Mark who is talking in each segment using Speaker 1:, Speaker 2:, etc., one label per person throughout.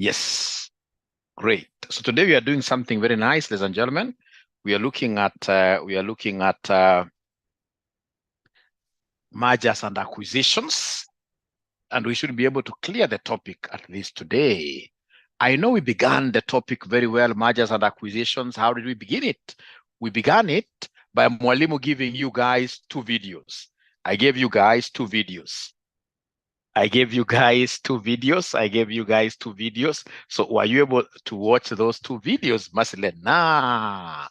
Speaker 1: Yes, great. So today we are doing something very nice, ladies and gentlemen. We are looking at mergers and acquisitions, and we should be able to clear the topic at least today. I know we began the topic very well, mergers and acquisitions. How did we begin it? We began it by Mwalimu giving you guys two videos. I gave you guys two videos. I gave you guys two videos. So were you able to watch those two videos, Maslena?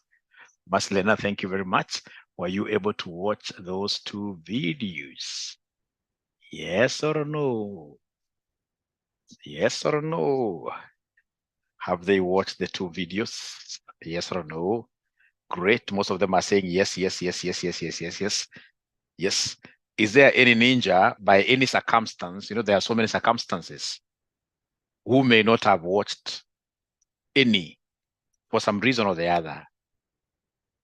Speaker 1: Maslena, thank you very much. Were you able to watch those two videos? Yes or no? Yes or no? Have they watched the two videos? Yes or no? Great. Most of them are saying yes, yes, yes, yes, yes, yes, yes, yes. Yes. Is there any ninja by any circumstance? You know, there are so many circumstances who may not have watched any for some reason or the other.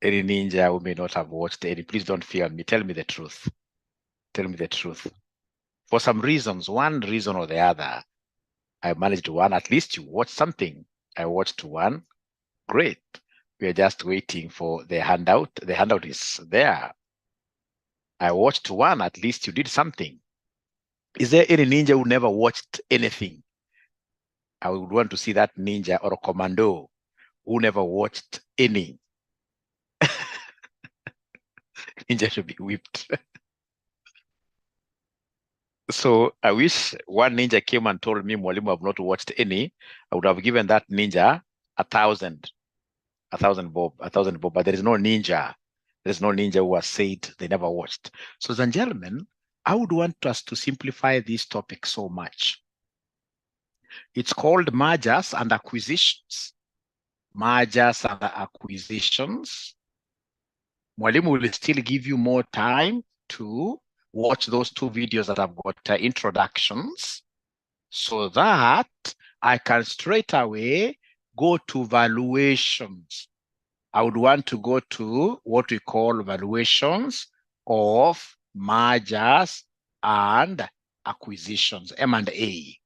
Speaker 1: Any ninja who may not have watched any, please don't fear me. Tell me the truth. Tell me the truth. For some reasons, one reason or the other, I managed one. At least you watched something. I watched one. Great. We are just waiting for the handout. The handout is there. I watched one. At least you did something. Is there any ninja who never watched anything? I would want to see that ninja or a commando who never watched any. Ninja should be whipped. So I wish one ninja came and told me, Mwalimu, I've not watched any. I would have given that ninja 1,000 bob, but there is no ninja. There's no ninja who has said they never watched. So, ladies and gentlemen, I would want us to simplify this topic so much. It's called mergers and acquisitions. Mergers and acquisitions. Mwalimu will still give you more time to watch those two videos that have got introductions so that I can straight away go to valuations. I would want to go to what we call valuations of mergers and acquisitions, M&A.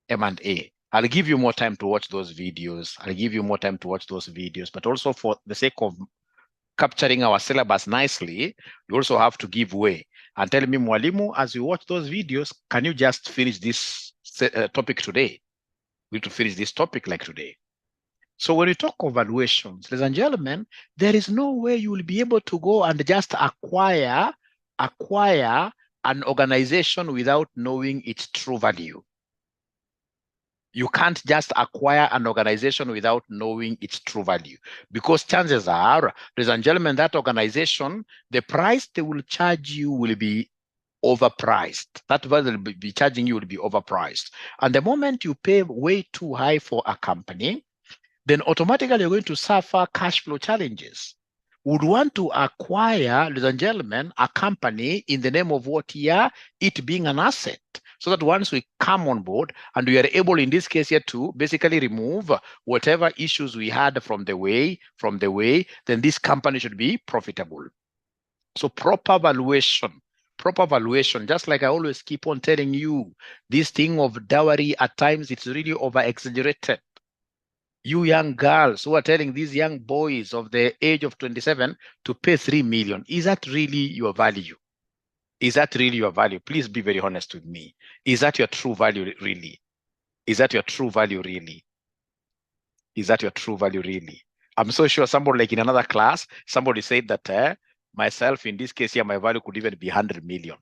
Speaker 1: M&A. I'll give you more time to watch those videos. But also for the sake of capturing our syllabus nicely, you also have to give way and tell me, Mwalimu, as you watch those videos, can you just finish this topic today? We need to finish this topic like today. So when you talk of valuations, ladies and gentlemen, there is no way you will be able to go and just acquire an organization without knowing its true value. You can't just acquire an organization without knowing its true value, because chances are, ladies and gentlemen, that organization, the price they will charge you will be overpriced. That value they'll be charging you will be overpriced. And the moment you pay way too high for a company, then automatically you're going to suffer cash flow challenges. Would want to acquire, ladies and gentlemen, a company in the name of what here, it being an asset. So that once we come on board and we are able, in this case here, to basically remove whatever issues we had from the way, then this company should be profitable. So proper valuation, just like I always keep on telling you, this thing of dowry at times, it's really over-exaggerated. You young girls who are telling these young boys of the age of 27 to pay 3 million, is that really your value? Is that really your value? Please be very honest with me. Is that your true value really? Is that your true value really? Is that your true value really? I'm so sure somebody like in another class, somebody said that myself, in this case here, my value could even be 100 million.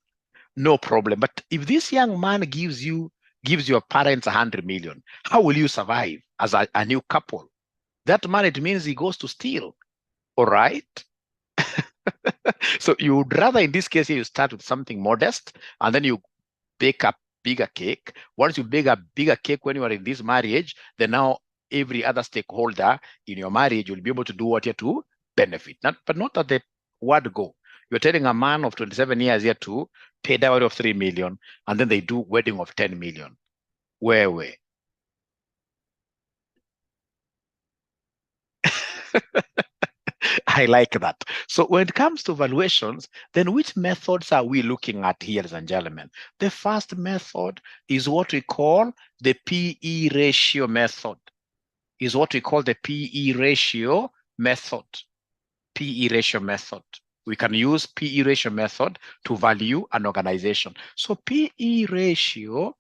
Speaker 1: No problem. But if this young man gives your parents 100 million, how will you survive as a new couple? That man, it means he goes to steal. All right? So you would rather, in this case, you start with something modest and then you bake a bigger cake. Once you bake a bigger cake when you are in this marriage, then now every other stakeholder in your marriage will be able to do what you have to benefit. But not at the word go. You're telling a man of 27 years here to pay dowry of 3 million, and then they do wedding of 10 million. Where? I like that. So when it comes to valuations, then which methods are we looking at here, ladies and gentlemen? The first method is what we call the PE ratio method. Is what we call the PE ratio method. PE ratio method. We can use PE ratio method to value an organization. So PE ratio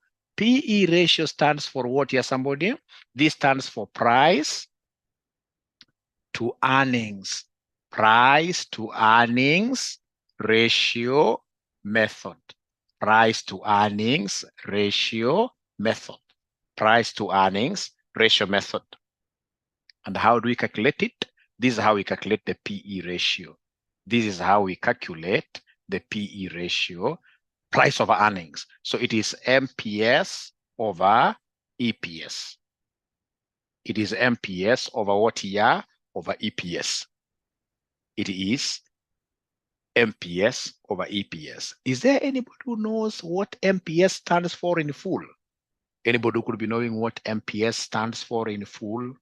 Speaker 1: stands for what here, somebody? This stands for price to earnings. Price to earnings ratio method. Price to earnings ratio method. Price to earnings ratio method. And how do we calculate it? This is how we calculate the PE ratio. This is how we calculate the PE ratio, price over earnings. So it is MPS over EPS. It is MPS over what here? Over EPS. It is MPS over EPS. Is there anybody who knows what MPS stands for in full? Anybody who could be knowing what MPS stands for in full?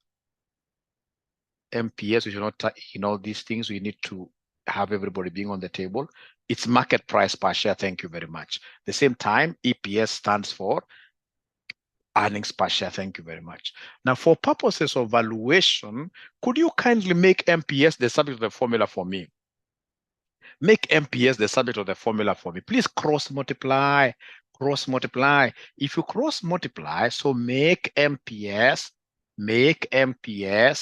Speaker 1: MPS, we should not, these things, we need to have everybody being on the table. It's market price per share. Thank you very much. At the same time, EPS stands for earnings per share. Thank you very much. Now, for purposes of valuation, could you kindly make MPS the subject of the formula for me? Make MPS the subject of the formula for me. Please cross multiply. Cross multiply. If you cross multiply, so make MPS the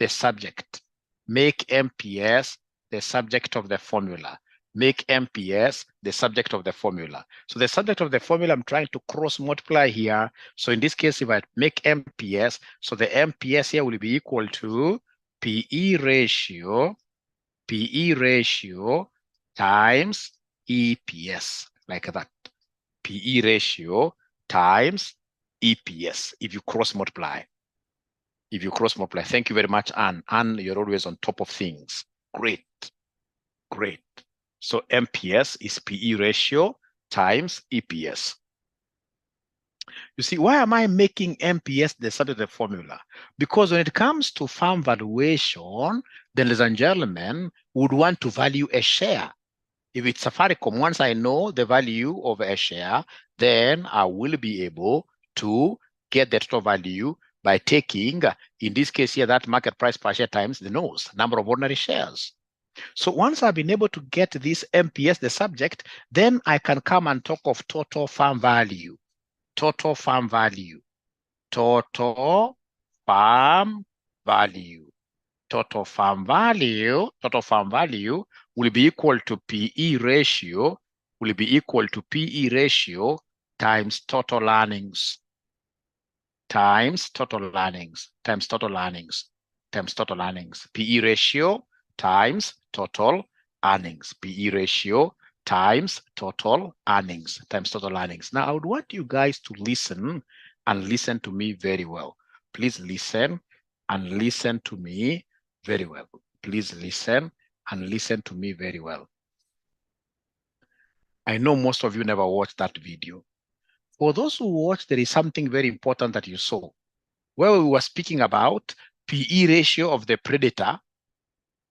Speaker 1: subject. Make MPS the subject of the formula. Make MPS the subject of the formula. So the subject of the formula, I'm trying to cross multiply here. So in this case, if I make MPS, so the MPS here will be equal to PE ratio times EPS, like that. PE ratio times EPS, if you cross multiply. If you cross multiply. Thank you very much, Anne. Anne, you're always on top of things. Great. Great. So MPS is PE ratio times EPS. You see, why am I making MPS the subject of the formula? Because when it comes to firm valuation, then, ladies and gentlemen, would want to value a share. If it's Safaricom, once I know the value of a share, then I will be able to get the total value by taking, in this case here, that market price per share times the nose, number of ordinary shares. So once I've been able to get this MPS, the subject, then I can come and talk of total firm value. Total firm value. Total firm value. Total firm value will be equal to PE ratio, times total earnings, times total earnings. PE ratio times total earnings. PE ratio times total earnings. Now, I would want you guys to listen and listen to me very well. Please listen and listen to me very well. Please listen and listen to me very well. I know most of you never watched that video. For those who watched, there is something very important that you saw, where we were speaking about PE ratio of the predator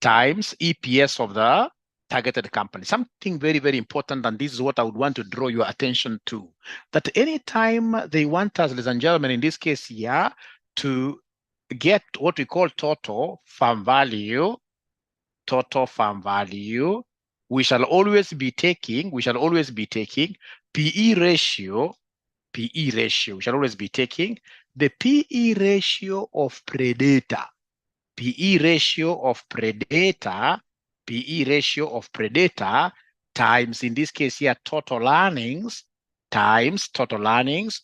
Speaker 1: times EPS of the targeted company. Something very, very important, and this is what I would want to draw your attention to, that anytime they want us, ladies and gentlemen, in this case here, to get what we call total firm value, we shall always be taking PE ratio. We shall always be taking the PE ratio of predator. PE ratio of predator times, in this case here, total earnings times total earnings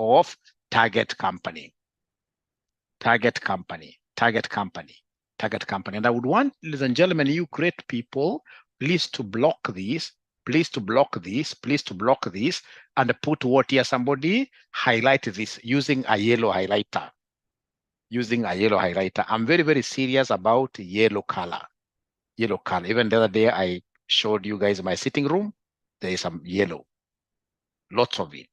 Speaker 1: of target company. And I would want, ladies and gentlemen, you great people, please to block this, and put what here, somebody highlight this using a yellow highlighter. I'm very, very serious about yellow color. Even the other day, I showed you guys my sitting room. There is some yellow, lots of it.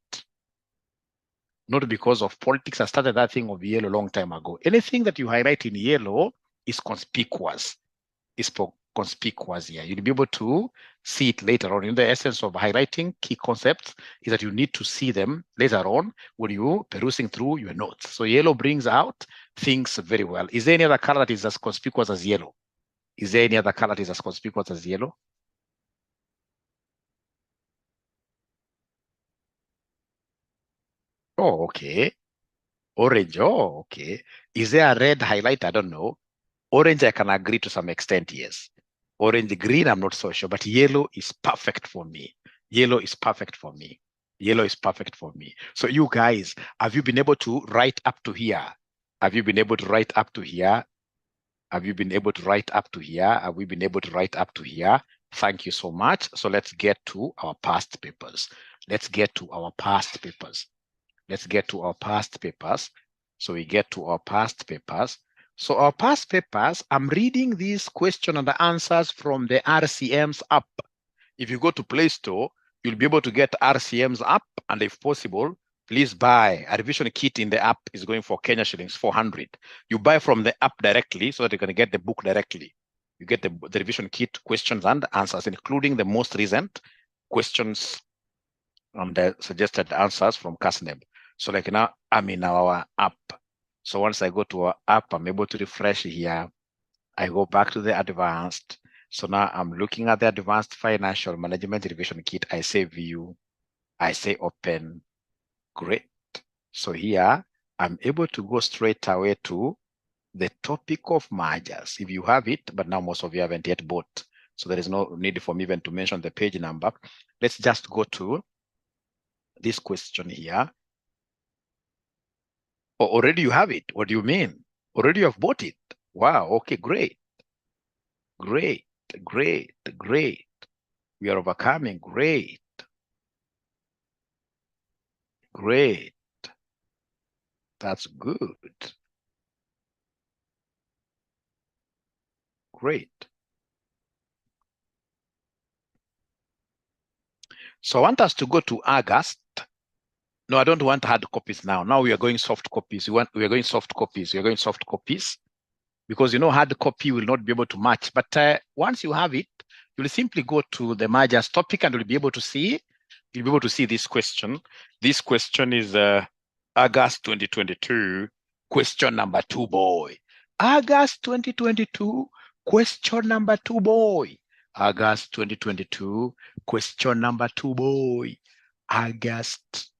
Speaker 1: not because of politics. I started that thing of yellow a long time ago. Anything that you highlight in yellow is conspicuous. Is conspicuous here. You'll be able to see it later on. In the essence of highlighting key concepts is that you need to see them later on when you perusing through your notes. So yellow brings out things very well. Is there any other color that is as conspicuous as yellow? Is there any other color that is as conspicuous as yellow? Oh, okay. Orange, oh, okay. Is there a red highlight? I don't know. Orange, I can agree to some extent, yes. Orange, green, I'm not so sure, but yellow is perfect for me. Yellow is perfect for me. Yellow is perfect for me. So you guys, have you been able to write up to here? Have you been able to write up to here? Have you been able to write up to here? Have we been able to write up to here? Thank you so much. So let's get to our past papers. Let's get to our past papers. Let's get to our past papers. So we get to our past papers. So our past papers, I'm reading these question and the answers from the RCM's app. If you go to Play Store, you'll be able to get RCM's app, and if possible, please buy a revision kit in the app is going for Kenya shillings 400. You buy from the app directly so that you're going to get the book directly. You get the revision kit questions and answers, including the most recent questions and the suggested answers from CASNEB. So like now I'm in our app. So once I go to our app, I'm able to refresh here. I go back to the advanced. So now I'm looking at the advanced financial management revision kit. I say view, I say open. Great. So here I'm able to go straight away to the topic of mergers. If you have it, but now most of you haven't yet bought. So there is no need for me even to mention the page number. Let's just go to this question here. Oh, already you have it. What do you mean? Already you have bought it. Wow. Okay, great. Great, great, great. We are overcoming. Great. Great. That's good. Great. So I want us to go to August. No, I don't want hard copies now. Now we are going soft copies. We are going soft copies. We are going soft copies because hard copy will not be able to match. But once you have it, you'll simply go to the mergers topic and you'll be able to see. You'll be able to see this question. This question is August 2022, question number 2, boy. August 2022, question number 2, boy. August 2022, question number 2, boy. August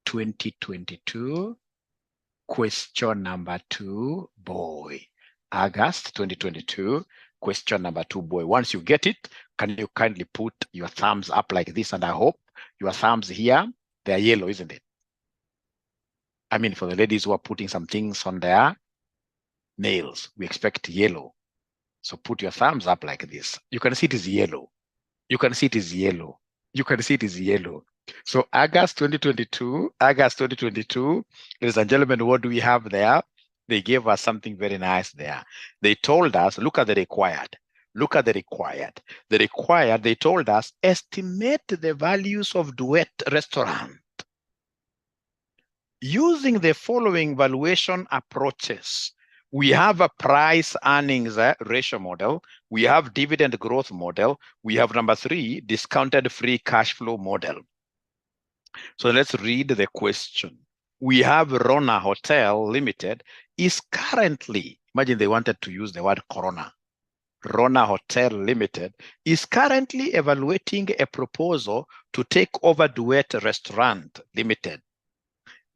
Speaker 1: 2022, question number 2, boy. August 2022, question number 2, boy. Once you get it, can you kindly put your thumbs up like this? And I hope your thumbs here, they're yellow, isn't it? I mean, for the ladies who are putting some things on their nails, we expect yellow. So put your thumbs up like this. You can see it is yellow. You can see it is yellow. You can see it is yellow. So August 2022, ladies and gentlemen, what do we have there? They gave us something very nice there. They told us, look at the required. Look at the required. The required, they told us, estimate the values of Duet Restaurant using the following valuation approaches. We have a price earnings ratio model. We have dividend growth model. We have number 3, discounted free cash flow model. So let's read the question. We have Rona Hotel Limited is currently, imagine they wanted to use the word Corona. Rona Hotel Limited is currently evaluating a proposal to take over Duet Restaurant Limited.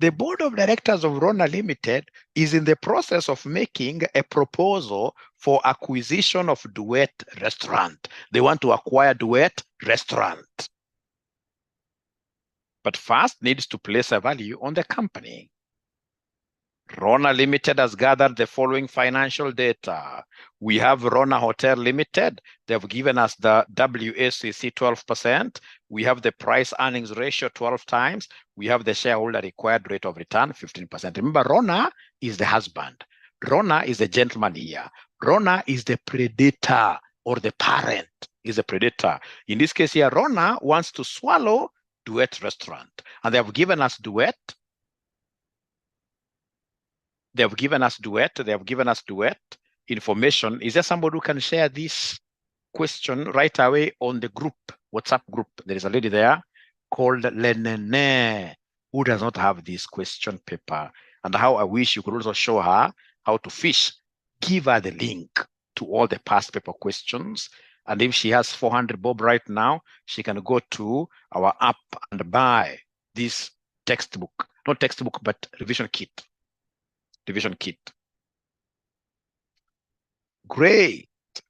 Speaker 1: The board of directors of Rona Limited is in the process of making a proposal for acquisition of Duet Restaurant. They want to acquire Duet Restaurant. But first needs to place a value on the company. Rona Limited has gathered the following financial data. We have Rona Hotel Limited. They have given us the WACC 12%. We have the price earnings ratio 12 times. We have the shareholder required rate of return 15%. Remember, Rona is the husband. Rona is the gentleman here. Rona is the predator or the parent is a predator. In this case here, Rona wants to swallow Duet Restaurant. And they have given us Duet They have given us duet. They have given us duet information. Is there somebody who can share this question right away on the group, WhatsApp group? There is a lady there called Lenene who does not have this question paper. And how I wish you could also show her how to fish. Give her the link to all the past paper questions. And if she has 400 bob right now, she can go to our app and buy this textbook, not textbook, but revision kit. Revision kit. Great.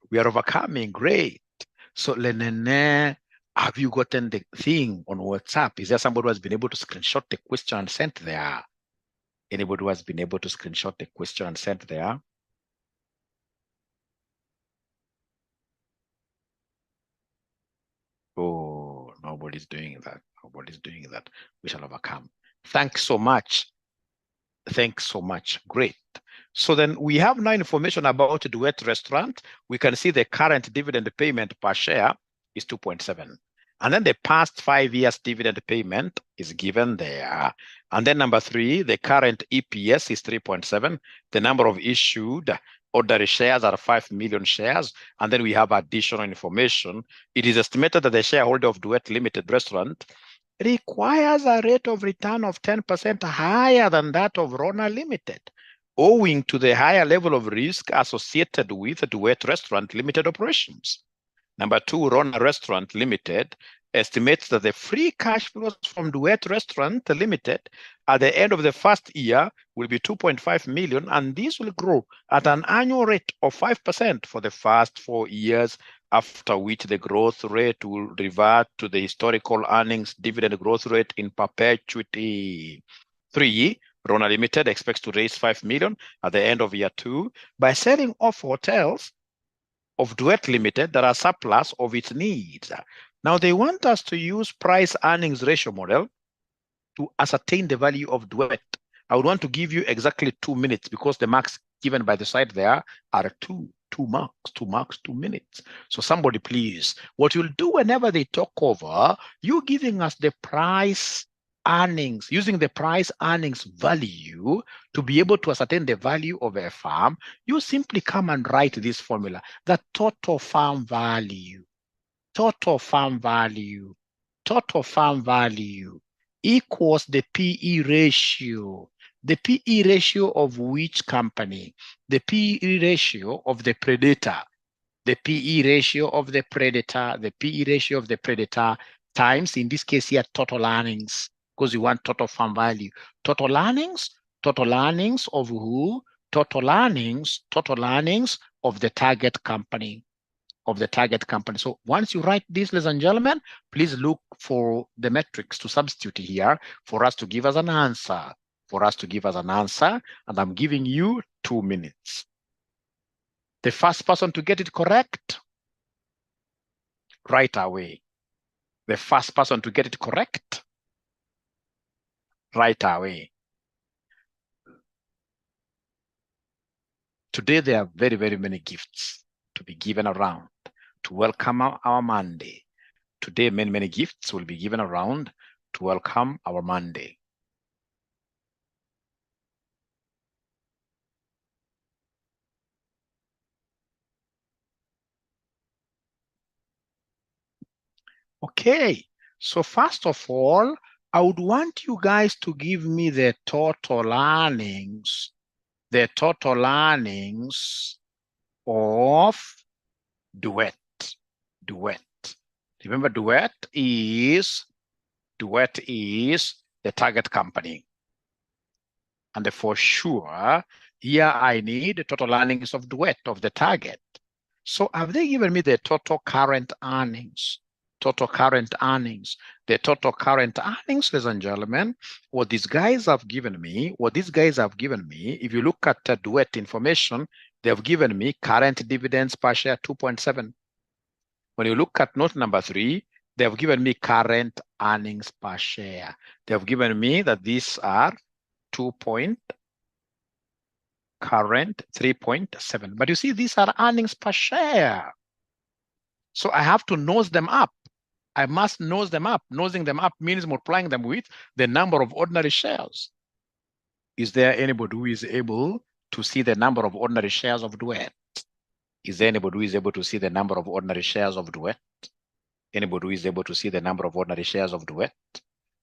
Speaker 1: We are overcoming. Great. So, Lenene, have you gotten the thing on WhatsApp? Is there somebody who has been able to screenshot the question and sent there? Anybody who has been able to screenshot the question and sent there? Oh, nobody's doing that. Nobody's doing that. We shall overcome. Thanks so much. Thanks so much. Great. So then we have now information about Duet Restaurant. We can see the current dividend payment per share is 2.7. And then the past 5 years dividend payment is given there. And then number 3, the current EPS is 3.7. The number of issued ordinary shares are 5 million shares. And then we have additional information. It is estimated that the shareholder of Duet Limited Restaurant requires a rate of return of 10% higher than that of Rona Limited, owing to the higher level of risk associated with Duet Restaurant Limited operations. Number 2, Rona Restaurant Limited estimates that the free cash flows from Duet Restaurant Limited at the end of the first year will be 2.5 million, and this will grow at an annual rate of 5% for the first 4 years, after which the growth rate will revert to the historical earnings dividend growth rate in perpetuity. 3, Rona Limited expects to raise 5 million at the end of year 2 by selling off hotels of Duet Limited that are surplus of its needs. Now they want us to use price earnings ratio model to ascertain the value of Duet. I would want to give you exactly 2 minutes because the marks given by the side there are 2 marks, 2 minutes. So somebody please, what you'll do whenever they talk over, you giving us the price earnings, using the price earnings value to be able to ascertain the value of a farm, you simply come and write this formula, the total farm value equals the PE ratio. The PE ratio of which company? The PE ratio of the predator. The PE ratio of the predator, the PE ratio of the predator times, in this case here, total earnings, because you want total farm value. Total earnings of who? Total earnings of the target company. So once you write this, ladies and gentlemen, please look for the metrics to substitute here for us to give us an answer. And I'm giving you 2 minutes. The first person to get it correct, right away. The first person to get it correct, right away. Today, there are very, very many gifts to be given around to welcome our Monday. Today, many, many gifts will be given around to welcome our Monday. Okay, so first of all, I would want you guys to give me the total earnings of Duet. Remember, Duet is the target company. And for sure, here I need the total earnings of Duet, of the target. So have they given me the total current earnings? The total current earnings, ladies and gentlemen, what these guys have given me, if you look at Duet information, they have given me current dividends per share 2.7. When you look at note number 3, they have given me current earnings per share. They have given me that these are current 3.7. But you see, these are earnings per share. So I have to nose them up. I must nose them up. Nosing them up means multiplying them with the number of ordinary shares. Is there anybody who is able to see the number of ordinary shares of Duet? Is there anybody who is able to see the number of ordinary shares of Duet? Anybody who is able to see the number of ordinary shares of Duet?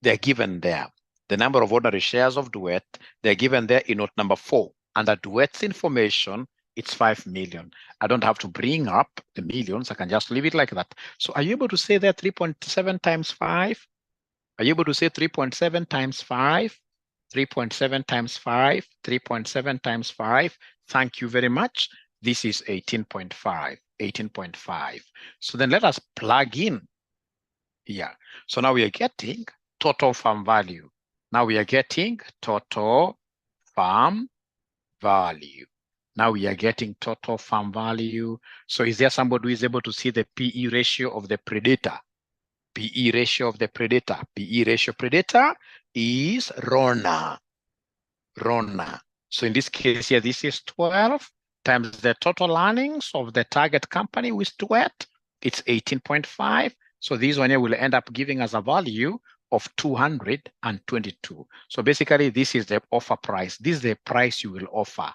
Speaker 1: They're given there. The number of ordinary shares of Duet, they're given there in note number 4. Under Duet's information, it's 5 million. I don't have to bring up the millions. I can just leave it like that. So are you able to say that 3.7 times 5? Are you able to say 3.7 times 5? 3.7 times 5, 3.7 times 5. Thank you very much. This is 18.5, 18.5. So then let us plug in here. So now we are getting total farm value. Now we are getting total farm value. Now we are getting total farm value. So is there somebody who is able to see the PE ratio of the predator? PE ratio of the predator. PE ratio predator is RONA. RONA. So in this case here, this is 12 times the total earnings of the target company with Duet. It's 18.5. So this one here will end up giving us a value of 222. So basically, this is the offer price. This is the price you will offer.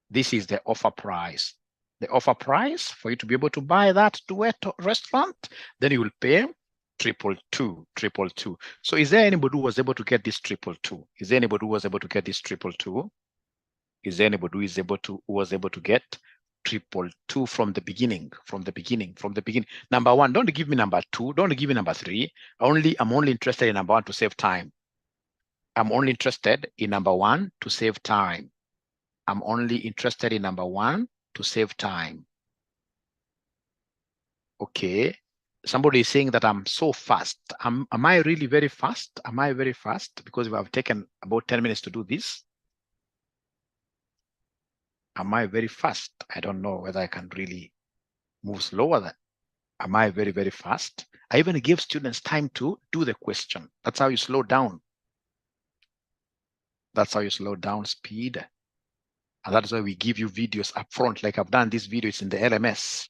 Speaker 1: This is the offer price. The offer price for you to be able to buy that Duet restaurant, then you will pay 222. So is there anybody who was able to get this 222? Is there anybody who was able to get this 222? Is there anybody who was able to get 222 from the beginning? From the beginning. Number 1, don't give me number 2, don't give me number 3. I'm only interested in number 1 to save time. I'm only interested in number 1 to save time. I'm only interested in number 1 to save time. Okay. Somebody is saying that I'm so fast. Am I really very fast? Am I very fast? Because we have taken about 10 minutes to do this. Am I very fast? I don't know whether I can really move slower than. Am I very, very fast? I even give students time to do the question. That's how you slow down. That's how you slow down speed. And that's why we give you videos up front. Like I've done this video, it's in the LMS.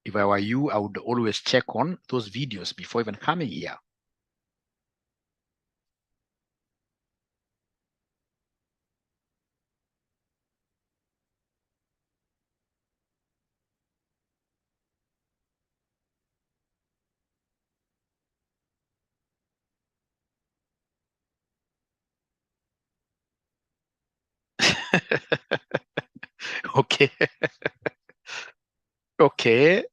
Speaker 1: If I were you, I would always check on those videos before even coming here. Okay. Okay.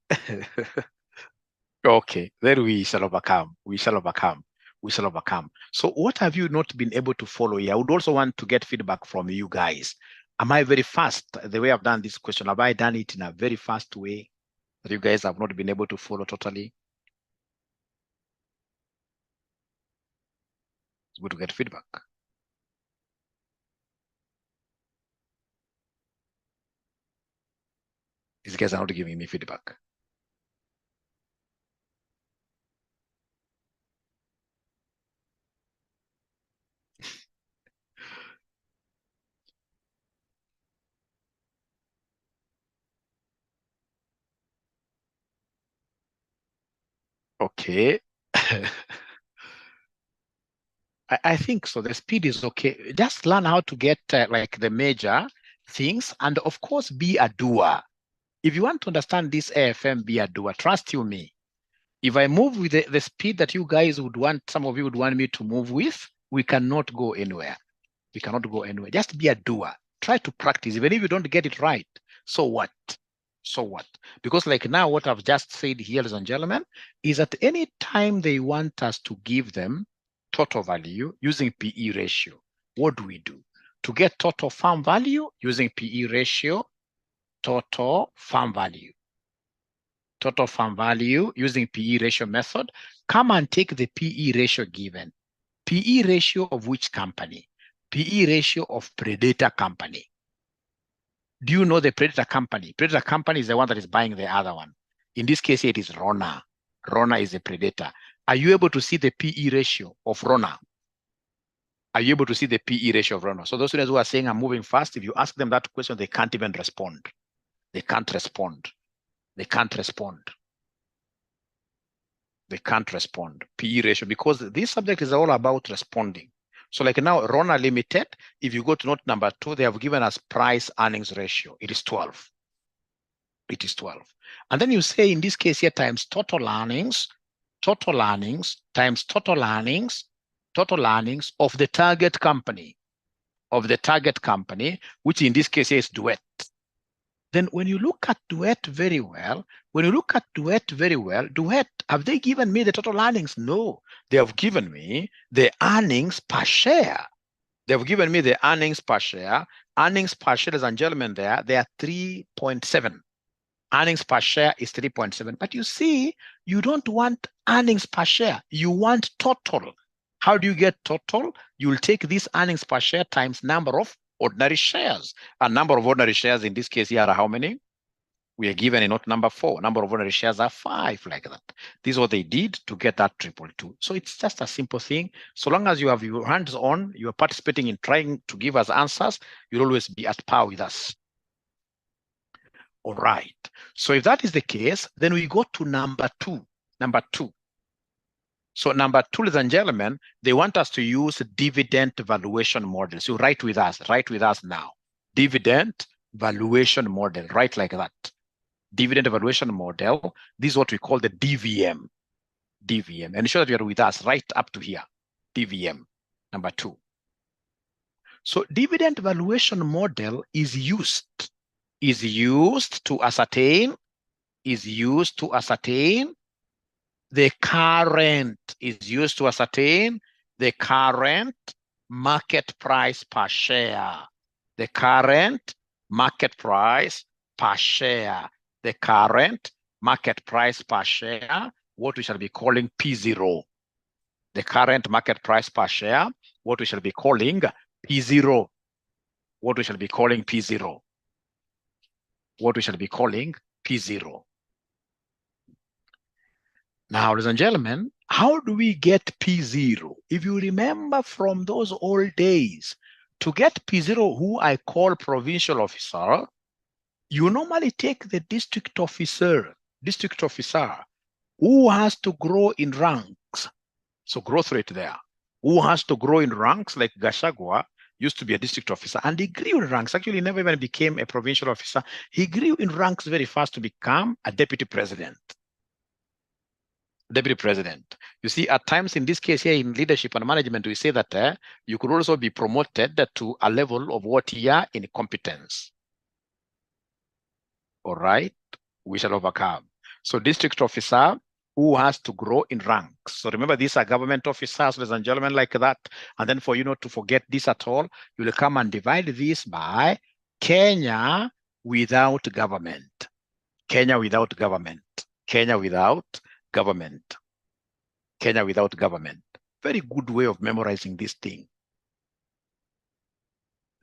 Speaker 1: Okay. Then we shall overcome. We shall overcome. We shall overcome. So what have you not been able to follow here? I would also want to get feedback from you guys. Am I very fast? The way I've done this question, have I done it in a very fast way that you guys have not been able to follow totally? It's good to get feedback. These guys are not giving me feedback. Okay. I think so. The speed is okay. Just learn how to get like the major things, and of course, be a doer. If you want to understand this AFM, be a doer. Trust you me. If I move with the speed that you guys would want, some of you would want me to move with, we cannot go anywhere. We cannot go anywhere. Just be a doer. Try to practice. Even if you don't get it right, so what? So what? Because like now, what I've just said here, ladies and gentlemen, is at any time they want us to give them total value using PE ratio, what do we do? To get total farm value using PE ratio, total farm value. Total farm value using PE ratio method, come and take the PE ratio given. PE ratio of which company? PE ratio of predator company. Do you know the predator company? Predator company is the one that is buying the other one. In this case, it is Rona. Rona is a predator. Are you able to see the PE ratio of Rona? Are you able to see the PE ratio of Rona? So those students who are saying I'm moving fast, if you ask them that question, they can't even respond. They can't respond. They can't respond. They can't respond. PE ratio, because this subject is all about responding. So like now, Rona Limited, if you go to note number 2, they have given us price earnings ratio. It is 12. It is 12. And then you say in this case here times total earnings times total earnings of the target company, which in this case here is Duet. Then when you look at Duet very well, Duet, have they given me the total earnings? No, they have given me the earnings per share. They have given me the earnings per share. Earnings per share, ladies and gentlemen, they are 3.7. Earnings per share is 3.7. But you see, you don't want earnings per share. You want total. How do you get total? You'll take this earnings per share times number of ordinary shares. A number of ordinary shares in this case here are how many? We are given in note number 4. Number of ordinary shares are 5, like that. This is what they did to get that 222. So it's just a simple thing. So long as you have your hands on, you are participating in trying to give us answers, you'll always be at par with us. All right. So if that is the case, then we go to number 2. So number 2, ladies and gentlemen, they want us to use dividend valuation model. So write with us now. Dividend valuation model, write like that. Dividend valuation model. This is what we call the DVM. And ensure that you are with us right up to here. DVM, number 2. So dividend valuation model is used to ascertain the current market price per share. The current market price per share. What we shall be calling P0. The current market price per share, what we shall be calling P0. Now, ladies and gentlemen, how do we get P0? If you remember from those old days, to get P0, who I call provincial officer, you normally take the district officer who has to grow in ranks. So growth rate there. Who has to grow in ranks, like Gashagwa used to be a district officer, and he grew in ranks. Actually, he never even became a provincial officer. He grew in ranks very fast to become a deputy president. You see, at times in this case here in leadership and management, we say that you could also be promoted to a level of what here in competence. All right, we shall overcome. So district officer who has to grow in ranks. So remember, these are government officers, ladies and gentlemen, like that. And then for you not to forget this at all, you will come and divide this by Kenya without government. Kenya without government. Very good way of memorizing this thing.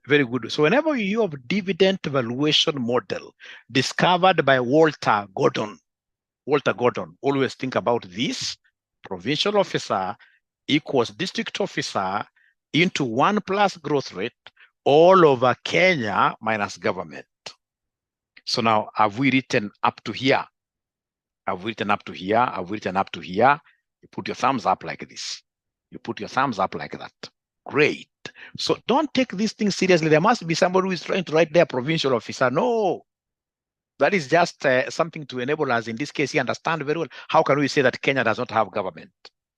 Speaker 1: Very good. So whenever you hear of dividend valuation model discovered by Walter Gordon, always think about this. Provincial officer equals district officer into 1 plus growth rate all over Kenya minus government. So now, have we written up to here? You put your thumbs up like this. Great. So don't take this thing seriously. There must be somebody who is trying to write their provincial officer. No. That is just something to enable us, in this case, you understand very well. How can we say that Kenya does not have government?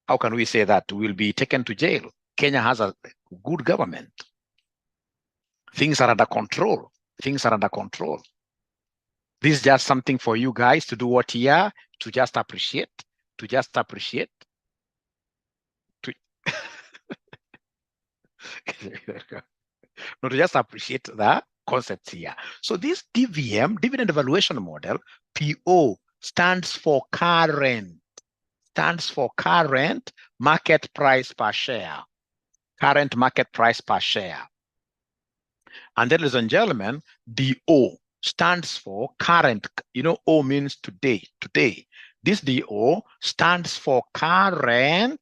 Speaker 1: How can we say that we'll be taken to jail? Kenya has a good government. Things are under control. This is just something for you guys to do what here, to just appreciate. No, to just appreciate the concepts here. So this DVM, dividend valuation model, PO, stands for current market price per share. And then, ladies and gentlemen, DO stands for current. You know, O means today. This DO stands for current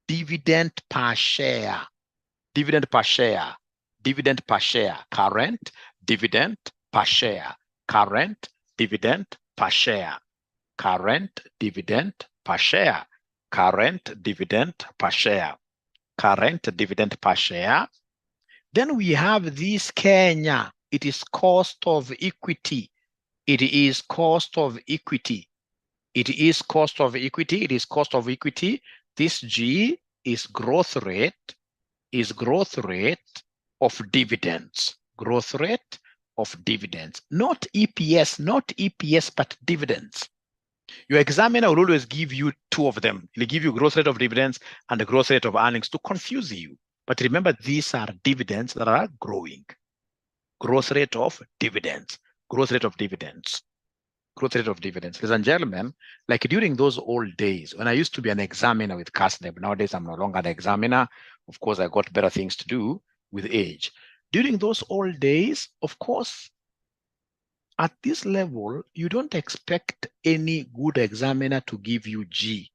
Speaker 1: dividend per share. Current dividend per share. current dividend per share. Then we have this Kenya. It is cost of equity. It is cost of equity. It is cost of equity. It is cost of equity. This G is growth rate of dividends. Growth rate of dividends. Not EPS, but dividends. Your examiner will always give you two of them. He'll give you growth rate of dividends and the growth rate of earnings to confuse you. But remember, these are dividends that are growing. Growth rate of dividends. Growth rate of dividends. Growth rate of dividends. Ladies and gentlemen, like during those old days, when I used to be an examiner with CASNEB, nowadays I'm no longer an examiner. Of course, I got better things to do with age. During those old days, of course, at this level, you don't expect any good examiner to give you G.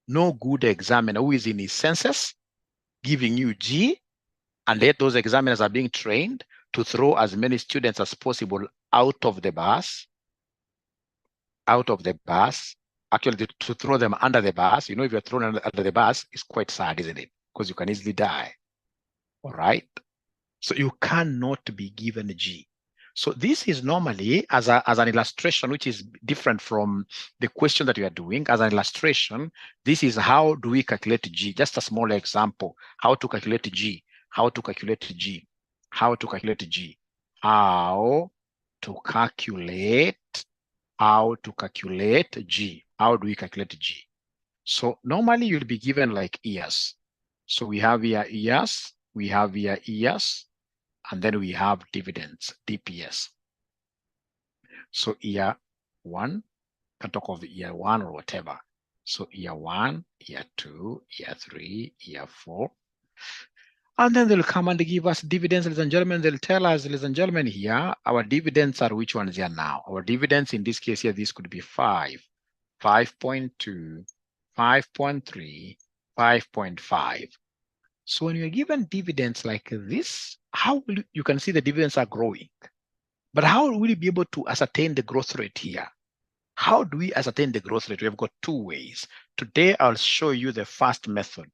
Speaker 1: No good examiner who is in his senses giving you G, and yet those examiners are being trained to throw as many students as possible out of the bus, actually to throw them under the bus. You know, if you're thrown under the bus, it's quite sad, isn't it? Because you can easily die, all right? So you cannot be given G. So this is normally as an illustration, which is different from the question that you are doing. As an illustration, this is how do we calculate G? Just a small example, how to calculate G, how to calculate G, how to calculate G, how to calculate G. How do we calculate G? So normally you'll be given like years. So we have here years, we have here years, and then we have dividends, DPS. So year one, can talk of year one or whatever. So year one, year two, year three, year four. And then they'll come and give us dividends, ladies and gentlemen. They'll tell us, ladies and gentlemen, here, our dividends are which ones here now? Our dividends in this case here, this could be 5, 5.2, 5.3, 5.5. So when you're given dividends like this, how will you can see the dividends are growing. But how will you be able to ascertain the growth rate here? How do we ascertain the growth rate? We have got two ways. Today, I'll show you the first method.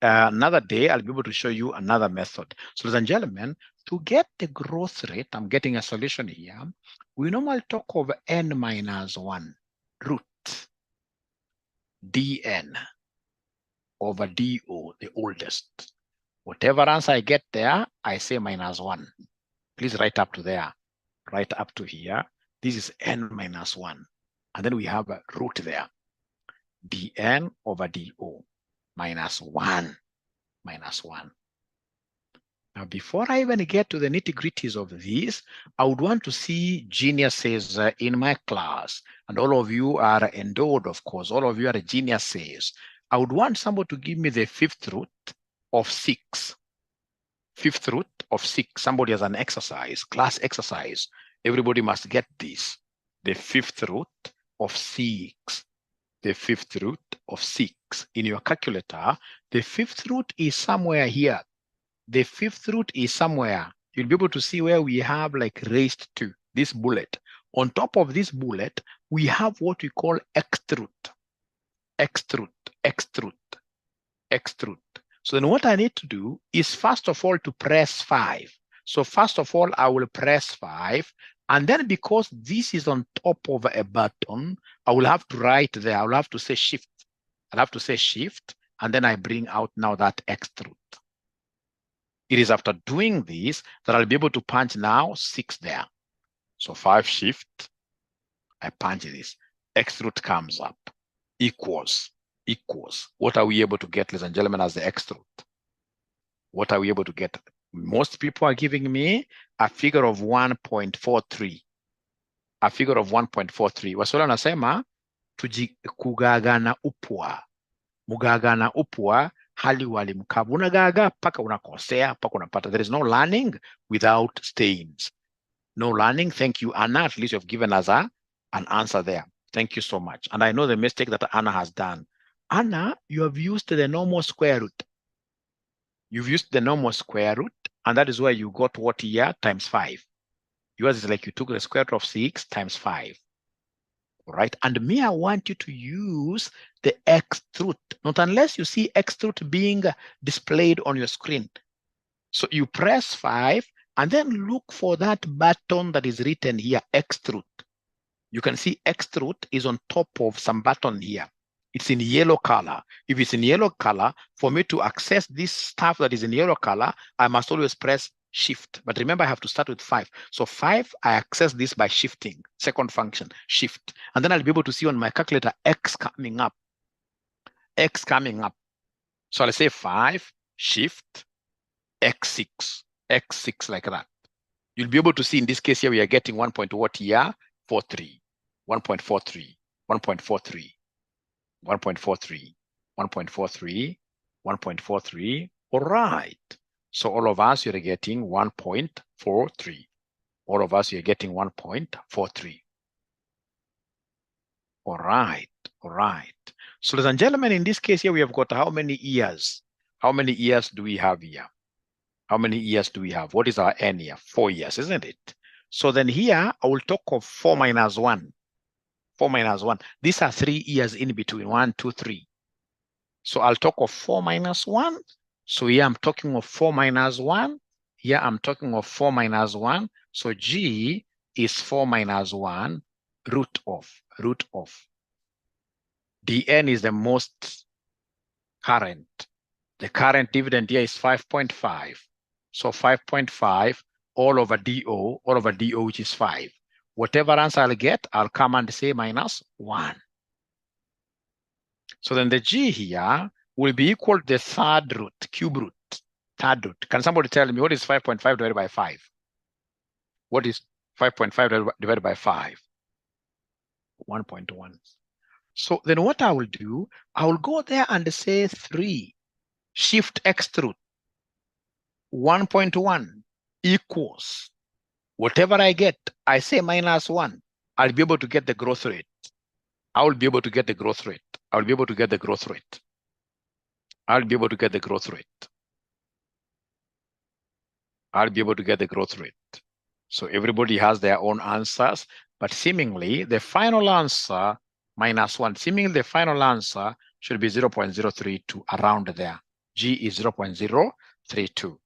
Speaker 1: Another day, I'll be able to show you another method. So ladies and gentlemen, to get the growth rate, I'm getting a solution here. We normally talk of n minus 1 root dn over do, the oldest. Whatever answer I get there, I say minus 1. Please write up to there, right up to here. This is n minus 1. And then we have a root there, dn over do, minus 1, minus 1. Now, before I even get to the nitty-gritties of this, I would want to see geniuses in my class. And all of you are endowed, of course. All of you are geniuses. I would want somebody to give me the fifth root of 6. Fifth root of 6. Somebody has an exercise, class exercise. Everybody must get this. The fifth root of 6. The fifth root of 6. In your calculator, the fifth root is somewhere here. The fifth root is somewhere. You'll be able to see where we have like raised to this bullet. On top of this bullet, we have what we call xth root. Xth root, xth root, xth root. So then what I need to do is first of all to press 5. So first of all, I will press 5. And then because this is on top of a button, I will have to write there. I will have to say shift. I'll have to say shift. And then I bring out now that xth root. It is after doing this that I'll be able to punch now 6 there. So 5 shift, I punch this. X root comes up, equals. What are we able to get, ladies and gentlemen, as the X root? What are we able to get? Most people are giving me a figure of 1.43. A figure of 1.43. Waswahili wanasema kugagana upwa. Mugagana upwa hali wali mkavu. Unagaga paka unakosea, paka unapata. There is no learning without stains. No learning. Thank you, Anna. At least you've given us an answer there. Thank you so much. And I know the mistake that Anna has done. Anna, you have used the normal square root. You've used the normal square root, and that is where you got what here times 5. Yours is like you took the square root of 6 times 5. all right? And me, I want you to use the X truth, not unless you see X truth being displayed on your screen. So you press 5 and then look for that button that is written here, X truth. You can see X truth is on top of some button here. It's in yellow color. If it's in yellow color, for me to access this stuff that is in yellow color, I must always press shift. But remember, I have to start with 5. So 5, I access this by shifting. Second function, shift. And then I'll be able to see on my calculator X coming up. X coming up. So I'll say 5, shift, X6, X6 like that. You'll be able to see in this case here, we are getting 1 point what here? 43, 1.43, 1.43, 1.43, 1.43, 1.43. All right. So all of us, you're getting 1.43. All of us, you're getting 1.43. All right. All right. So ladies and gentlemen, in this case here, we have got how many years? How many years do we have here? How many years do we have? What is our N here? 4 years, isn't it? So then here, I will talk of 4 minus 1. 4 minus 1. These are 3 years in between. 1, 2, 3. So I'll talk of 4 minus 1. So here I'm talking of 4 minus 1. Here I'm talking of 4 minus 1. So G is 4 minus 1, root of. DN is the most current. The current dividend here is 5.5. So 5.5 all over DO, which is 5. Whatever answer I'll get, I'll come and say minus 1. So then the G here will be equal to the third root, cube root, third root. Can somebody tell me what is 5.5 divided by 5? What is 5.5 divided by 5? 1.1. So then what I will do, I will go there and say 3, shift X root, 1.1 equals, whatever I get, I say minus 1. I'll be able to get the growth rate. I will be able to get the growth rate. I'll be able to get the growth rate. I'll be able to get the growth rate. I'll be able to get the growth rate. So everybody has their own answers, but seemingly the final answer, minus 1, seemingly the final answer should be 0.032, around there. G is 0.032,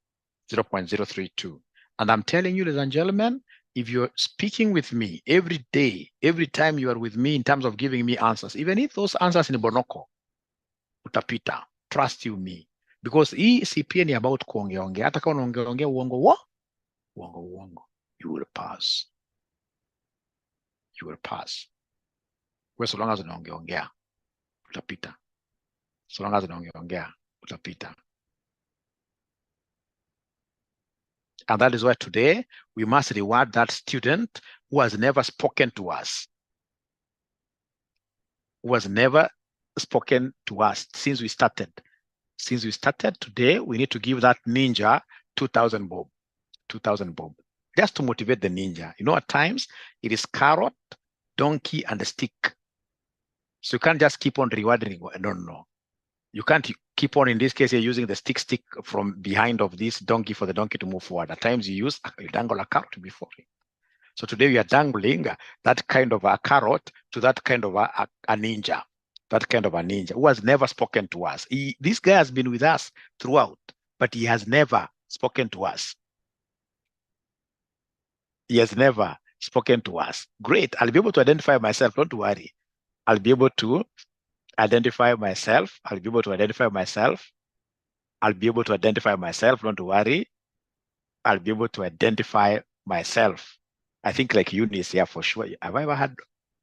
Speaker 1: 0.032. And I'm telling you, ladies and gentlemen, if you're speaking with me every day, every time you are with me in terms of giving me answers, even if those answers in Bonoko, utapita, trust you me. Because hii CPA ni about kuongeongea. Hata kama unaongeongea uongo, you will pass. You will pass. Kwa so long as unaongeongea, utapita. So long as unaongeongea, utapita. And that is why today we must reward that student who has never spoken to us. Who has never spoken to us since we started. Since we started today, we need to give that ninja 2,000 bob. 2,000 bob. Just to motivate the ninja. You know, at times it is carrot, donkey, and a stick. So you can't just keep on rewarding. No. You can't keep on, in this case, you're using the stick from behind of this donkey for the donkey to move forward. At times you dangle a carrot before it. So today we are dangling that kind of a carrot to that kind of a ninja. That kind of a ninja who has never spoken to us. This guy has been with us throughout, but he has never spoken to us. He has never spoken to us. Great. I'll be able to identify myself. Don't worry. I'll be able to identify myself. I'll be able to identify myself. I'll be able to identify myself. Don't worry. I'll be able to identify myself. I think like Eunice here for sure. Have I ever had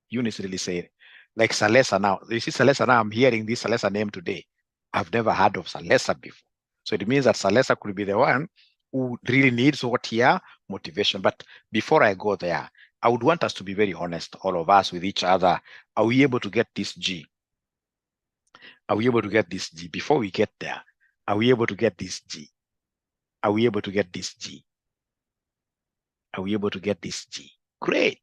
Speaker 1: Eunice really say it? Like Salesa now. You see Salesa now, I'm hearing this Salesa name today. I've never heard of Salesa before. So it means that Salesa could be the one who really needs what here? Motivation. But before I go there, I would want us to be very honest, all of us with each other. Are we able to get this G? Are we able to get this G? Before we get there, are we able to get this G? Are we able to get this G? Are we able to get this G? Great.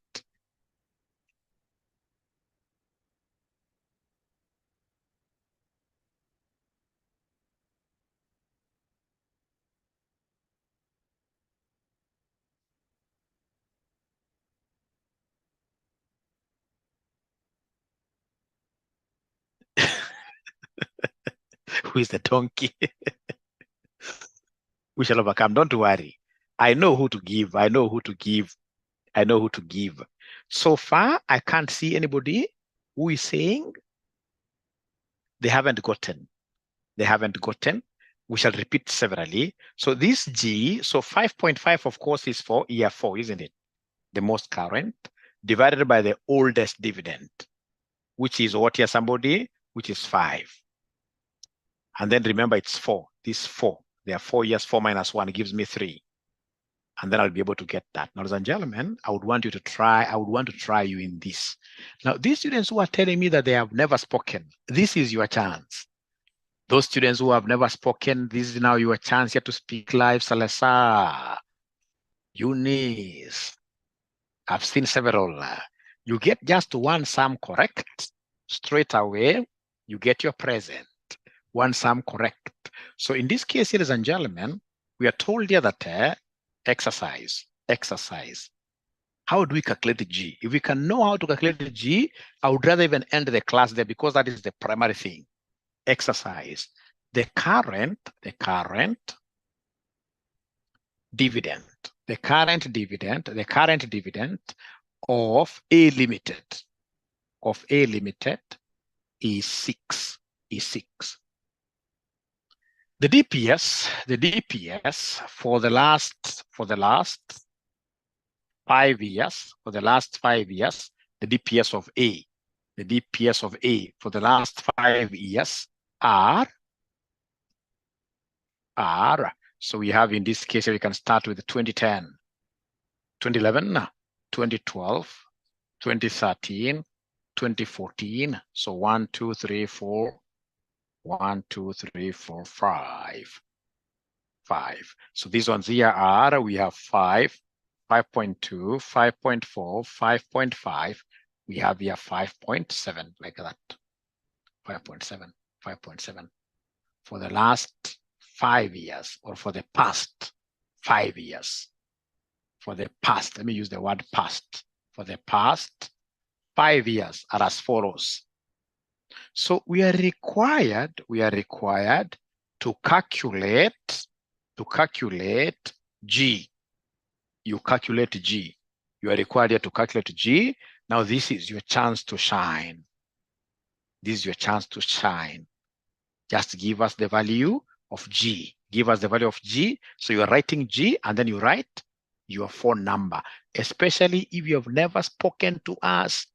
Speaker 1: Who is the donkey? We shall overcome. Don't worry. I know who to give. I know who to give. I know who to give. So far, I can't see anybody who is saying they haven't gotten. They haven't gotten. We shall repeat severally. So this G, so 5.5, of course, is for year 4, isn't it? The most current, divided by the oldest dividend, which is what here, somebody? Which is 5. And then remember, it's 4. This 4. There are 4 years. 4 minus 1 gives me 3. And then I'll be able to get that. Now, ladies and gentlemen, I would want to try you in this. Now, these students who are telling me that they have never spoken, this is your chance. Those students who have never spoken, this is now your chance here to speak live. Salazar, Eunice, I've seen several. You get just one sum correct, straight away, you get your present. One sum correct. So in this case, ladies and gentlemen, we are told here that exercise. How do we calculate the G? If we can know how to calculate the G, I would rather even end the class there because that is the primary thing. Exercise. The current dividend of A limited is 6. The DPS for the last 5 years, the DPS of A for the last 5 years are, so we have in this case, we can start with 2010, 2011, 2012, 2013, 2014. So 1, 2, 3, 4, 1, 2, 3, 4, 5. So these ones here are, we have 5, 5.2, 5.4, 5.5. We have here 5.7, like that. 5.7 for the last 5 years, or for the past 5 years. For the past, let me use the word past. For the past 5 years are as follows. So we are required to calculate G. You calculate G. You are required to calculate G. Now this is your chance to shine. This is your chance to shine. Just give us the value of G. Give us the value of G. So you are writing G, and then you write your phone number, especially if you have never spoken to us.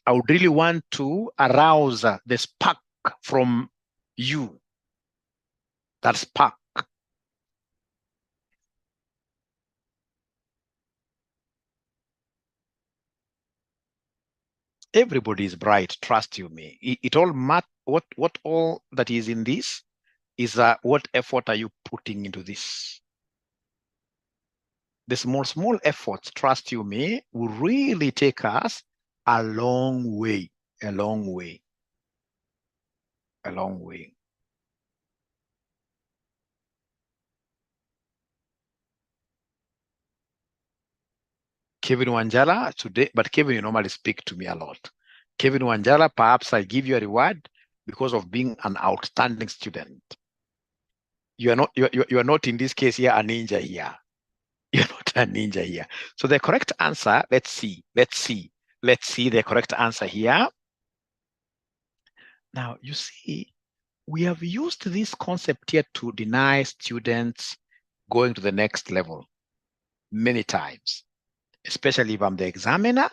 Speaker 1: I would really want to arouse the spark from you. That spark. Everybody is bright, trust you me. It all matters. What all that is in this is what effort are you putting into this? The small efforts, trust you me, will really take us a long way. Kevin Wanjala today, but Kevin, you normally speak to me a lot. Kevin Wanjala, perhaps I give you a reward because of being an outstanding student. You are not in this case here a ninja here. You're not a ninja here. So the correct answer, let's see the correct answer here. Now, you see, we have used this concept here to deny students going to the next level many times, especially if I'm the examiner.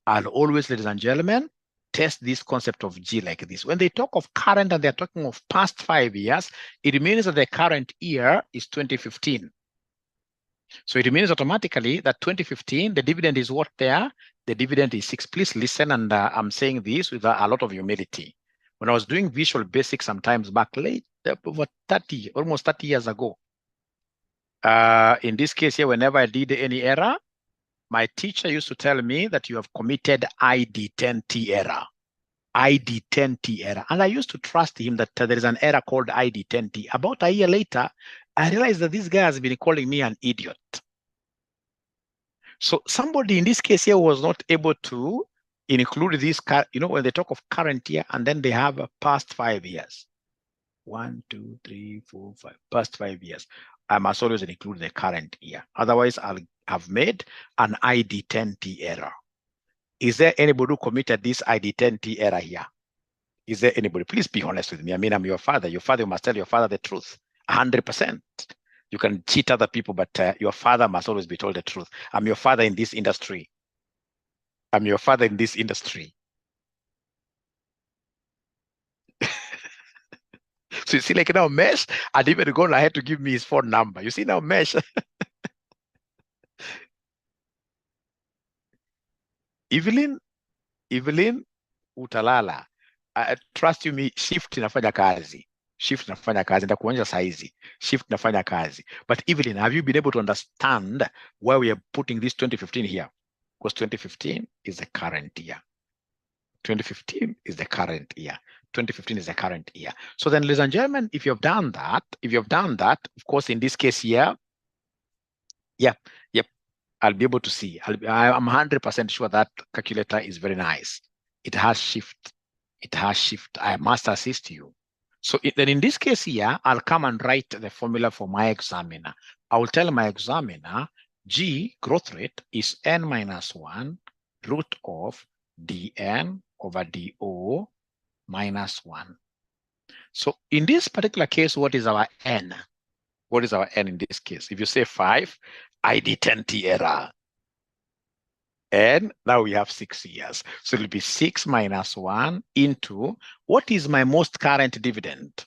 Speaker 1: I'll always, ladies and gentlemen, test this concept of G like this. When they talk of current and they're talking of past 5 years, it means that the current year is 2015. So it means automatically that 2015, the dividend is what there? The dividend is 6. Please listen, and I'm saying this with a lot of humility. When I was doing Visual Basic sometimes back late, over 30, almost 30 years ago, in this case here, whenever I did any error, my teacher used to tell me that you have committed ID10T error. ID10T error. And I used to trust him that there is an error called ID10T. About a year later, I realized that this guy has been calling me an idiot. So somebody in this case here was not able to include this, when they talk of current year and then they have a past 5 years. 1, 2, 3, 4, 5, past 5 years. I must always include the current year. Otherwise, I'll have made an ID10T error. Is there anybody who committed this ID10T error here? Is there anybody? Please be honest with me. I mean, I'm your father. Your father, you must tell your father the truth. 100%. You can cheat other people, but your father must always be told the truth. I'm your father in this industry. I'm your father in this industry. So you see, like now Mesh, and even gone ahead to give me his phone number. You see now Mesh. Evelyn utalala. Trust you me, shift inafanya kazi. Shift inafanya kazi. Nitakuonyesha saizi. Shift inafanya kazi. But Evelyn, have you been able to understand why we are putting this 2015 here? Because 2015 is the current year. 2015 is the current year. 2015 is the current year. So then, ladies and gentlemen, if you have done that, of course, in this case here, yep, I'll be able to see. I'm 100% sure that calculator is very nice. It has shift. It has shift. I must assist you. So then in this case here, I'll come and write the formula for my examiner. I will tell my examiner, G, growth rate, is n minus 1 root of dn over do minus 1. So in this particular case, what is our n? What is our n in this case? If you say 5, ID10T error. And now we have 6 years. So it'll be 6 minus 1 into, what is my most current dividend?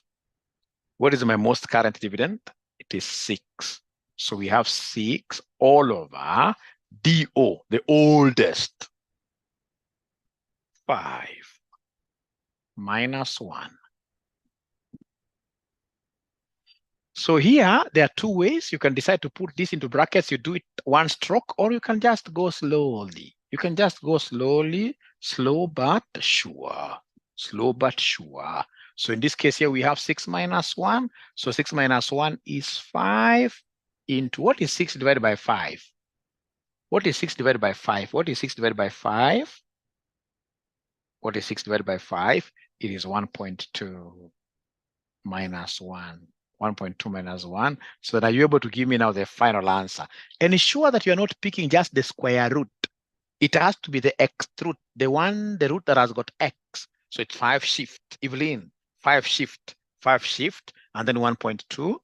Speaker 1: What is my most current dividend? It is 6. So we have 6 all over DO, the oldest. 5 minus 1. So here, there are two ways. You can decide to put this into brackets. You do it one stroke, or you can just go slowly. You can just go slowly, slow but sure. Slow but sure. So in this case here, we have 6 minus 1. So 6 minus 1 is 5 into, what is 6 divided by 5? What is 6 divided by 5? What is 6 divided by 5? What is 6 divided by 5? It is 1.2 minus 1. 1.2 minus 1. So that you're able to give me now the final answer. And ensure that you're not picking just the square root. It has to be the x root, the root that has got x. So it's 5 shift, Evelyn, 5 shift, and then 1.2.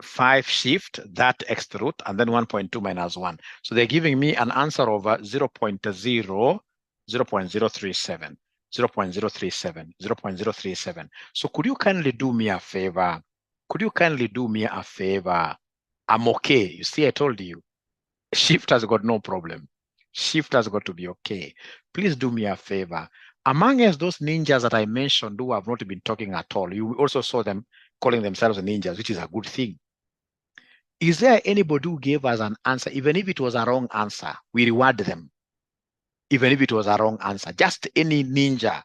Speaker 1: 5 shift, that x root, and then 1.2 minus 1. So they're giving me an answer of 0.037. 0.037. So could you kindly do me a favor? I'm okay. You see, I told you. Shift has got no problem. Shift has got to be okay. Please do me a favor. Among us, those ninjas that I mentioned who have not been talking at all, you also saw them calling themselves ninjas, which is a good thing. Is there anybody who gave us an answer, even if it was a wrong answer? We reward them. Even if it was a wrong answer, just any ninja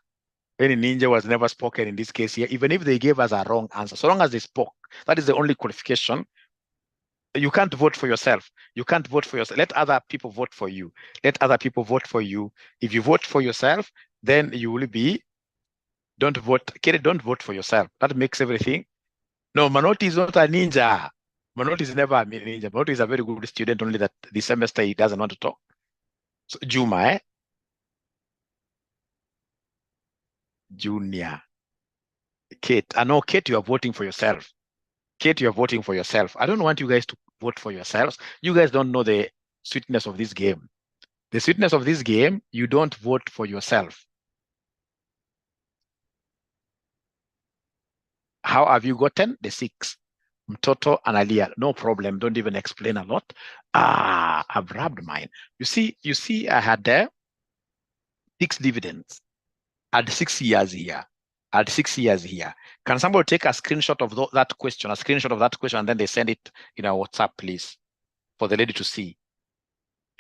Speaker 1: was never spoken in this case here, even if they gave us a wrong answer, so long as they spoke, that is the only qualification. You can't vote for yourself. Let other people vote for you. If you vote for yourself, then you will be, don't vote for yourself. That makes everything. No, Manoti is not a ninja. Manoti is never a ninja. Manoti is a very good student, only that this semester he doesn't want to talk. So Juma, Junior. Kate, I know, Kate, you are voting for yourself. I don't want you guys to vote for yourselves. You guys don't know the sweetness of this game. The sweetness of this game, you don't vote for yourself. How have you gotten the 6? Mtoto analia, no problem. Don't even explain a lot. I've rubbed mine. You see, I had 6 dividends. I had 6 years here. Can somebody take a screenshot of that question, and then they send it in our WhatsApp, please, for the lady to see.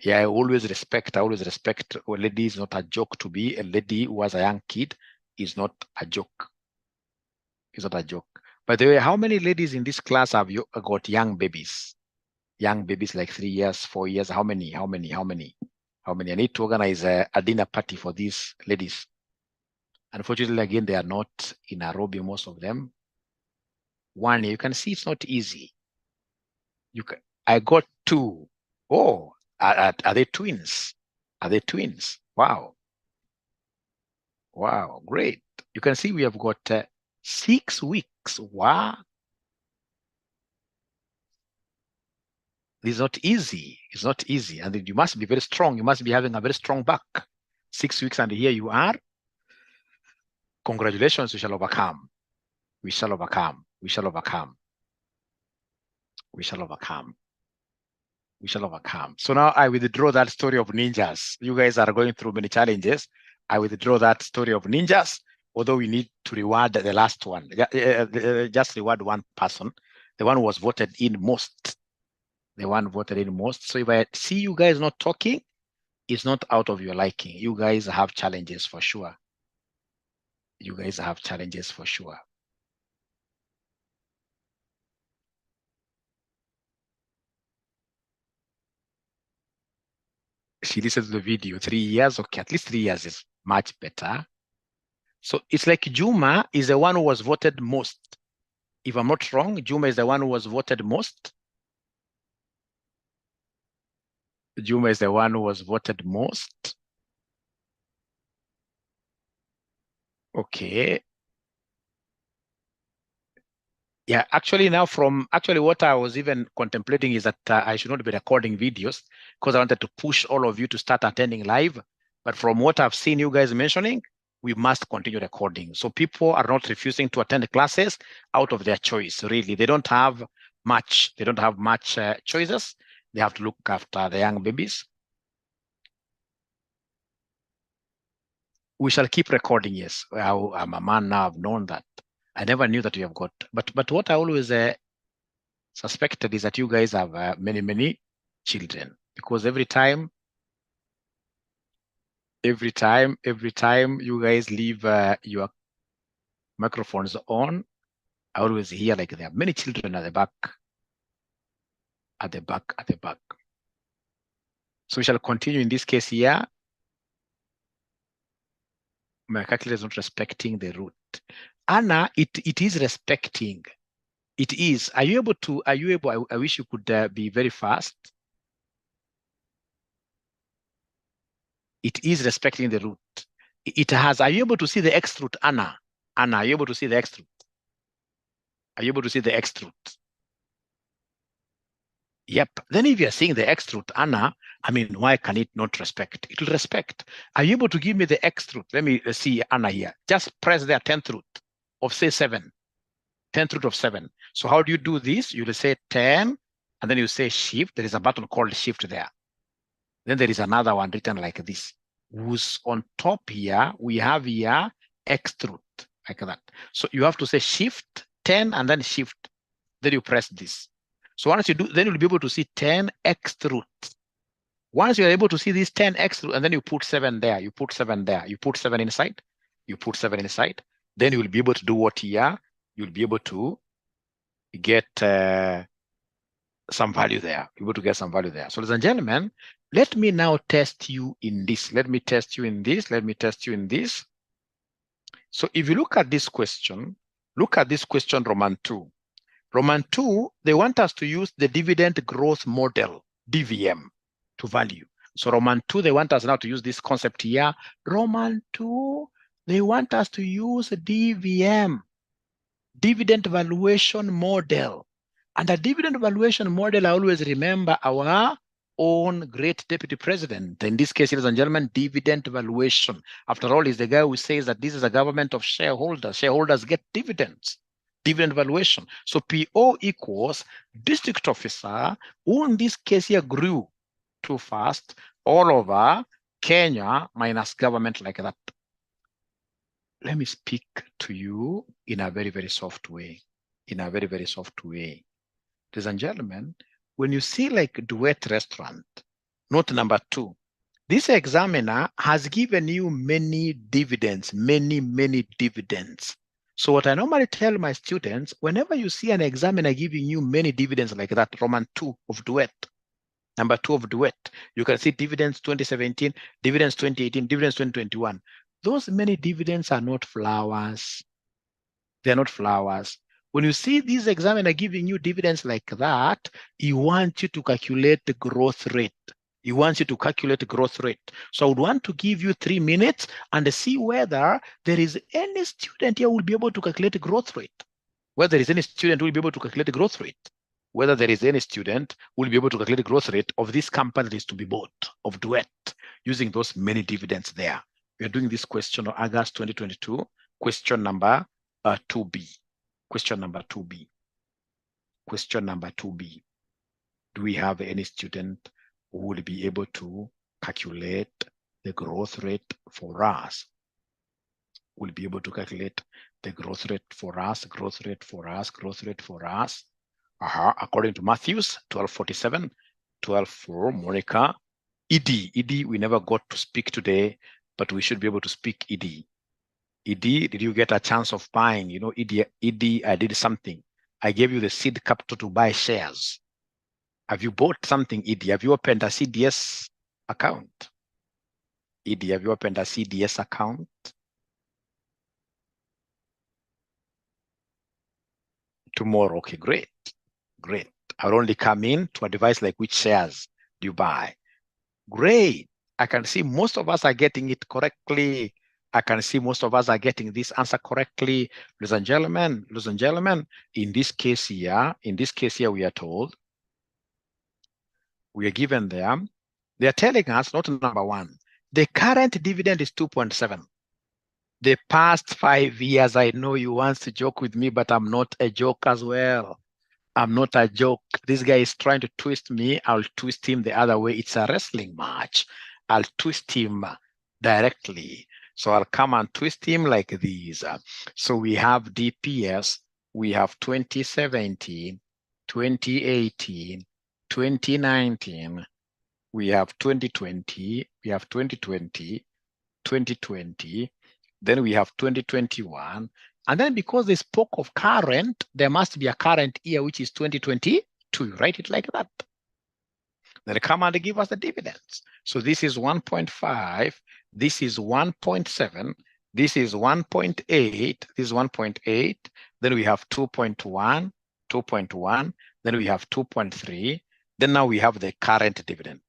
Speaker 1: Yeah, I always respect. A lady is not a joke to be. A lady who was a young kid is not a joke. By the way, how many ladies in this class have you got young babies? Young babies like 3 years, 4 years. How many? How many? I need to organize a dinner party for these ladies. Unfortunately, again, they are not in Nairobi, most of them. One, you can see it's not easy. I got 2. Oh, are they twins? Are they twins? Wow. Wow, great. You can see we have got 6 weeks. Wow. This is not easy. It's not easy. And you must be very strong. You must be having a very strong back. 6 weeks and here you are. Congratulations, we shall overcome. We shall overcome. We shall overcome. We shall overcome. We shall overcome. So now I withdraw that story of ninjas. You guys are going through many challenges. I withdraw that story of ninjas, although we need to reward the last one. Just reward one person. The one who was voted in most. The one voted in most. So if I see you guys not talking, it's not out of your liking. You guys have challenges for sure. You guys have challenges for sure. She listens to the video. 3 years, okay, at least 3 years is much better. So it's like Juma is the one who was voted most. If I'm not wrong, Juma is the one who was voted most. Juma is the one who was voted most. Okay. Yeah, actually now actually what I was even contemplating is that I should not be recording videos because I wanted to push all of you to start attending live. But from what I've seen you guys mentioning, we must continue recording. So people are not refusing to attend classes out of their choice, really. They don't have much choices. They have to look after the young babies. We shall keep recording, yes. I'm a man now, I've known that. I never knew that you have got, but what I always suspected is that you guys have many children, because every time you guys leave your microphones on, I always hear like there are many children at the back. So we shall continue in this case here. My calculator is not respecting the root. Anna, it is respecting. It is. Are you able? I wish you could be very fast. It is respecting the root. It has. Are you able to see the X root, Anna? Anna, are you able to see the X root? Are you able to see the X root? Yep. Then if you're seeing the X root, Anna, I mean, why can it not respect? It will respect. Are you able to give me the X root? Let me see Anna here. Just press their 10th root of say 7. 10th root of 7. So how do you do this? You will say 10, and then you say shift. There is a button called shift there. Then there is another one written like this, who's on top here. We have here X root, like that. So you have to say shift 10 and then shift. Then you press this. So once you do, then you'll be able to see 10 X root. Once you're able to see this 10 X root, and then you put 7 there, you put 7 there, you put 7 inside, you put 7 inside, then you will be able to do what here? You'll be able to get some value there. You'll be able to get some value there. So ladies and gentlemen, let me now test you in this. Let me test you in this. Let me test you in this. So if you look at this question, Roman 2. Roman 2, they want us to use the dividend growth model, DVM, to value. So Roman 2, they want us now to use this concept here. Roman 2, they want us to use DVM, dividend valuation model. And the dividend valuation model, I always remember our own great deputy president. In this case, ladies and gentlemen, dividend valuation. After all, is the guy who says that this is a government of shareholders. Shareholders get dividends. Dividend valuation. So PO equals district officer, who in this case here grew too fast, all over Kenya minus government like that. Let me speak to you in a very soft way. In a very soft way. Ladies and gentlemen, when you see like Duet Restaurant, note number 2, this examiner has given you many dividends, many dividends. So what I normally tell my students, whenever you see an examiner giving you many dividends like that, Roman 2 of Duet, Number 2 of duet. You can see dividends 2017, dividends 2018, dividends 2021. Those many dividends are not flowers. They're not flowers. When you see these examiner giving you dividends like that, he wants you to calculate the growth rate. He wants you to calculate the growth rate. So I would want to give you 3 minutes and see whether there is any student here who will be able to calculate the growth rate. Whether there is any student who will be able to calculate the growth rate. Whether there is any student who will be able to calculate the growth rate of this company that is to be bought, of Duet, using those many dividends there. We are doing this question on August 2022, question number 2B. Question number 2B. Question number 2B. Do we have any student who will be able to calculate the growth rate for us? Will be able to calculate the growth rate for us, growth rate for us, growth rate for us. According to Matthews, 1247, 12 Monica. ED, we never got to speak today, but we should be able to speak ED. ED, did you get a chance of buying? You know, ED, I did something. I gave you the seed capital to buy shares. Have you bought something, ED? Have you opened a CDS account? ED, have you opened a CDS account? Tomorrow, okay, great. Great. I'll only come in to advise like which shares do you buy. Great. I can see most of us are getting it correctly. I can see most of us are getting this answer correctly. Ladies and gentlemen, in this case here, we are told, we are given them, they are telling us, not number 1, the current dividend is 2.7. The past 5 years, I know you want to joke with me, but I'm not a joke as well. I'm not a joke. This guy is trying to twist me. I'll twist him the other way. It's a wrestling match. I'll twist him directly. So I'll come and twist him like these. So we have DPS. We have 2017, 2018, 2019. We have 2020. We have 2020, 2020. Then we have 2021. And then because they spoke of current, there must be a current year, which is 2022. You write it like that. Then they come and give us the dividends. So this is 1.5. This is 1.7. This is 1.8. This is 1.8. Then we have 2.1, 2.1. Then we have 2.3. Then now we have the current dividend.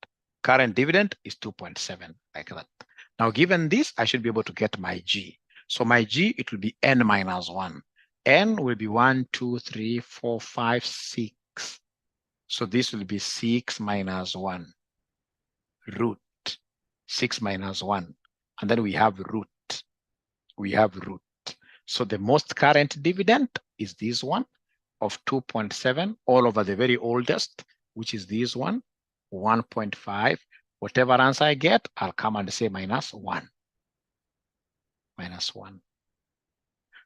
Speaker 1: Current dividend is 2.7, like that. Now, given this, I should be able to get my G. So my G, it will be n minus 1. N will be 1, 2, 3, 4, 5, 6. So this will be 6 minus 1. Root. 6 minus 1. And then we have root. We have root. So the most current dividend is this one of 2.7 all over the very oldest, which is this one, 1.5. Whatever answer I get, I'll come and say minus 1. Minus 1.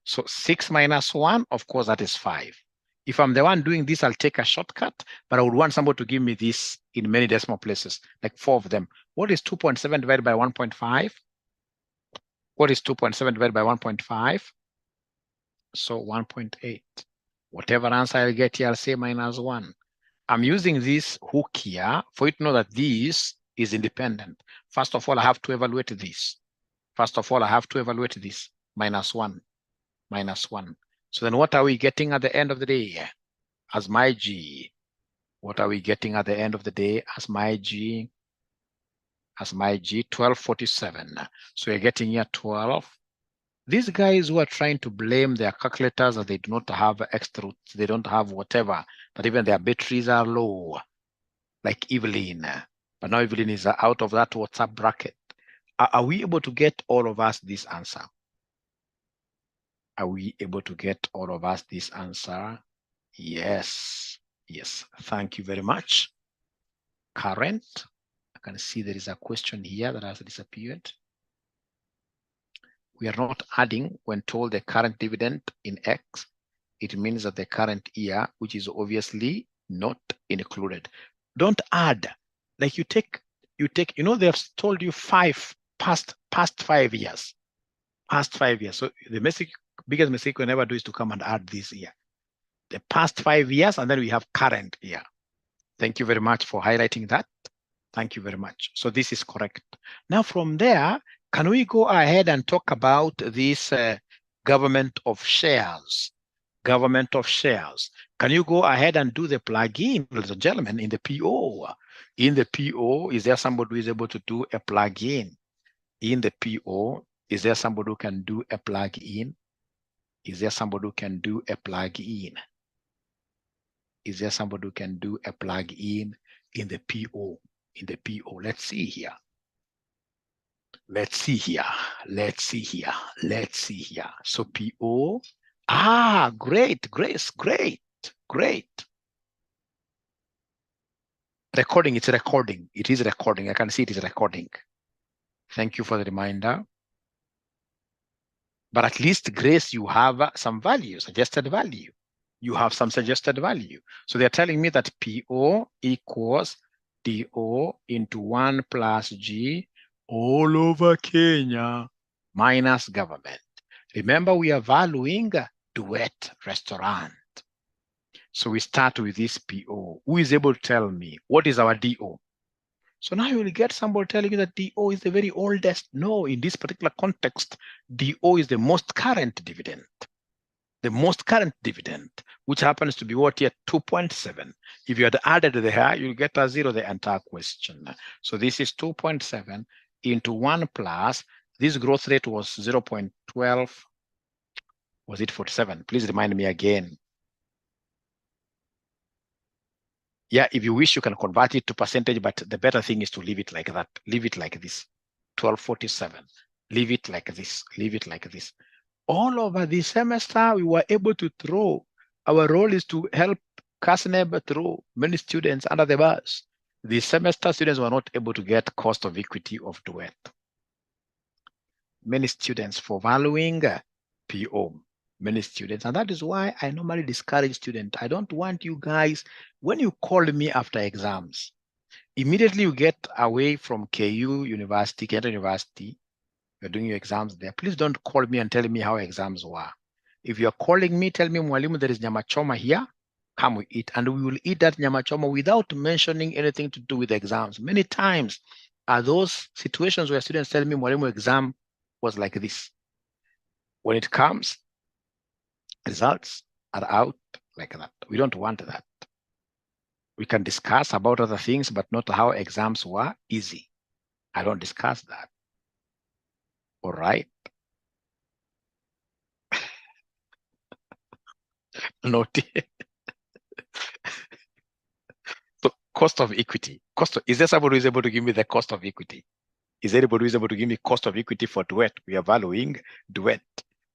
Speaker 1: So 6 minus 1, of course, that is 5. If I'm the one doing this, I'll take a shortcut, but I would want somebody to give me this in many decimal places, like 4 of them. What is 2.7 divided by 1.5? What is 2.7 divided by 1.5? So 1.8. Whatever answer I get here, I'll say minus 1. I'm using this hook here for you to know that this is independent. First of all, I have to evaluate this. First of all, I have to evaluate this. Minus 1. Minus 1. So then what are we getting at the end of the day as my G? What are we getting at the end of the day as my G? As my G, 1247. So you're getting here 12. These guys who are trying to blame their calculators that they do not have extra, they don't have whatever, that even their batteries are low, like Evelyn. But now Evelyn is out of that WhatsApp bracket. Are we able to get all of us this answer? Are we able to get all of us this answer? Yes. Yes. Thank you very much. Current. I can see there is a question here that has disappeared. We are not adding when told the current dividend in X. It means that the current year, which is obviously not included. Don't add. Like you take, you know, they have told you past 5 years. Past 5 years. So the biggest mistake we never do is to come and add this year. The past 5 years, and then we have current year. Thank you very much for highlighting that. Thank you very much. So this is correct. Now from there, can we go ahead and talk about this government of shares? Government of shares. Can you go ahead and do the plug-in, ladies and gentlemen, in the PO? In the PO, is there somebody who is able to do a plug-in? In the PO, is there somebody who can do a plug-in? Is there somebody who can do a plug-in? Is there somebody who can do a plug-in in the PO? In the PO, let's see here. Let's see here. Let's see here. Let's see here. So PO. Great, Grace. Great. Recording, it's recording. It is recording. I can see it is recording. Thank you for the reminder. But at least, Grace, you have some value, suggested value. You have some suggested value. So they're telling me that PO equals DO into 1 plus G all over Kenya minus government. Remember, we are valuing Duet Restaurant. So we start with this PO. Who is able to tell me what is our DO? So now you will get somebody telling you that DO is the very oldest. No, in this particular context, DO is the most current dividend. The most current dividend, which happens to be what here, 2.7. If you had added there, you'll get a 0 the entire question. So this is 2.7 into 1 plus, this growth rate was 0.12. Was it 47? Please remind me again. Yeah, if you wish, you can convert it to percentage, but the better thing is to leave it like that. Leave it like this, 1247. Leave it like this, leave it like this. All over the semester, we were able to throw. Our role is to help CASNEB throw many students under the bus. The semester students were not able to get cost of equity of Duet. Many students for valuing PO. Many students, and that is why I normally discourage students. I don't want you guys, when you call me after exams, immediately you get away from KU University, Kenyatta University, you're doing your exams there. Please don't call me and tell me how exams were. If you're calling me, tell me, Mwalimu, there is nyama choma here, come we eat, and we will eat that nyama choma without mentioning anything to do with exams. Many times are those situations where students tell me, Mwalimu, exam was like this. When it comes, results are out like that. We don't want that. We can discuss about other things, but not how exams were easy. I don't discuss that. All right. Note. So cost of equity. Is there somebody who is able to give me the cost of equity? Is there anybody who is able to give me cost of equity for Duet? We are valuing Duet.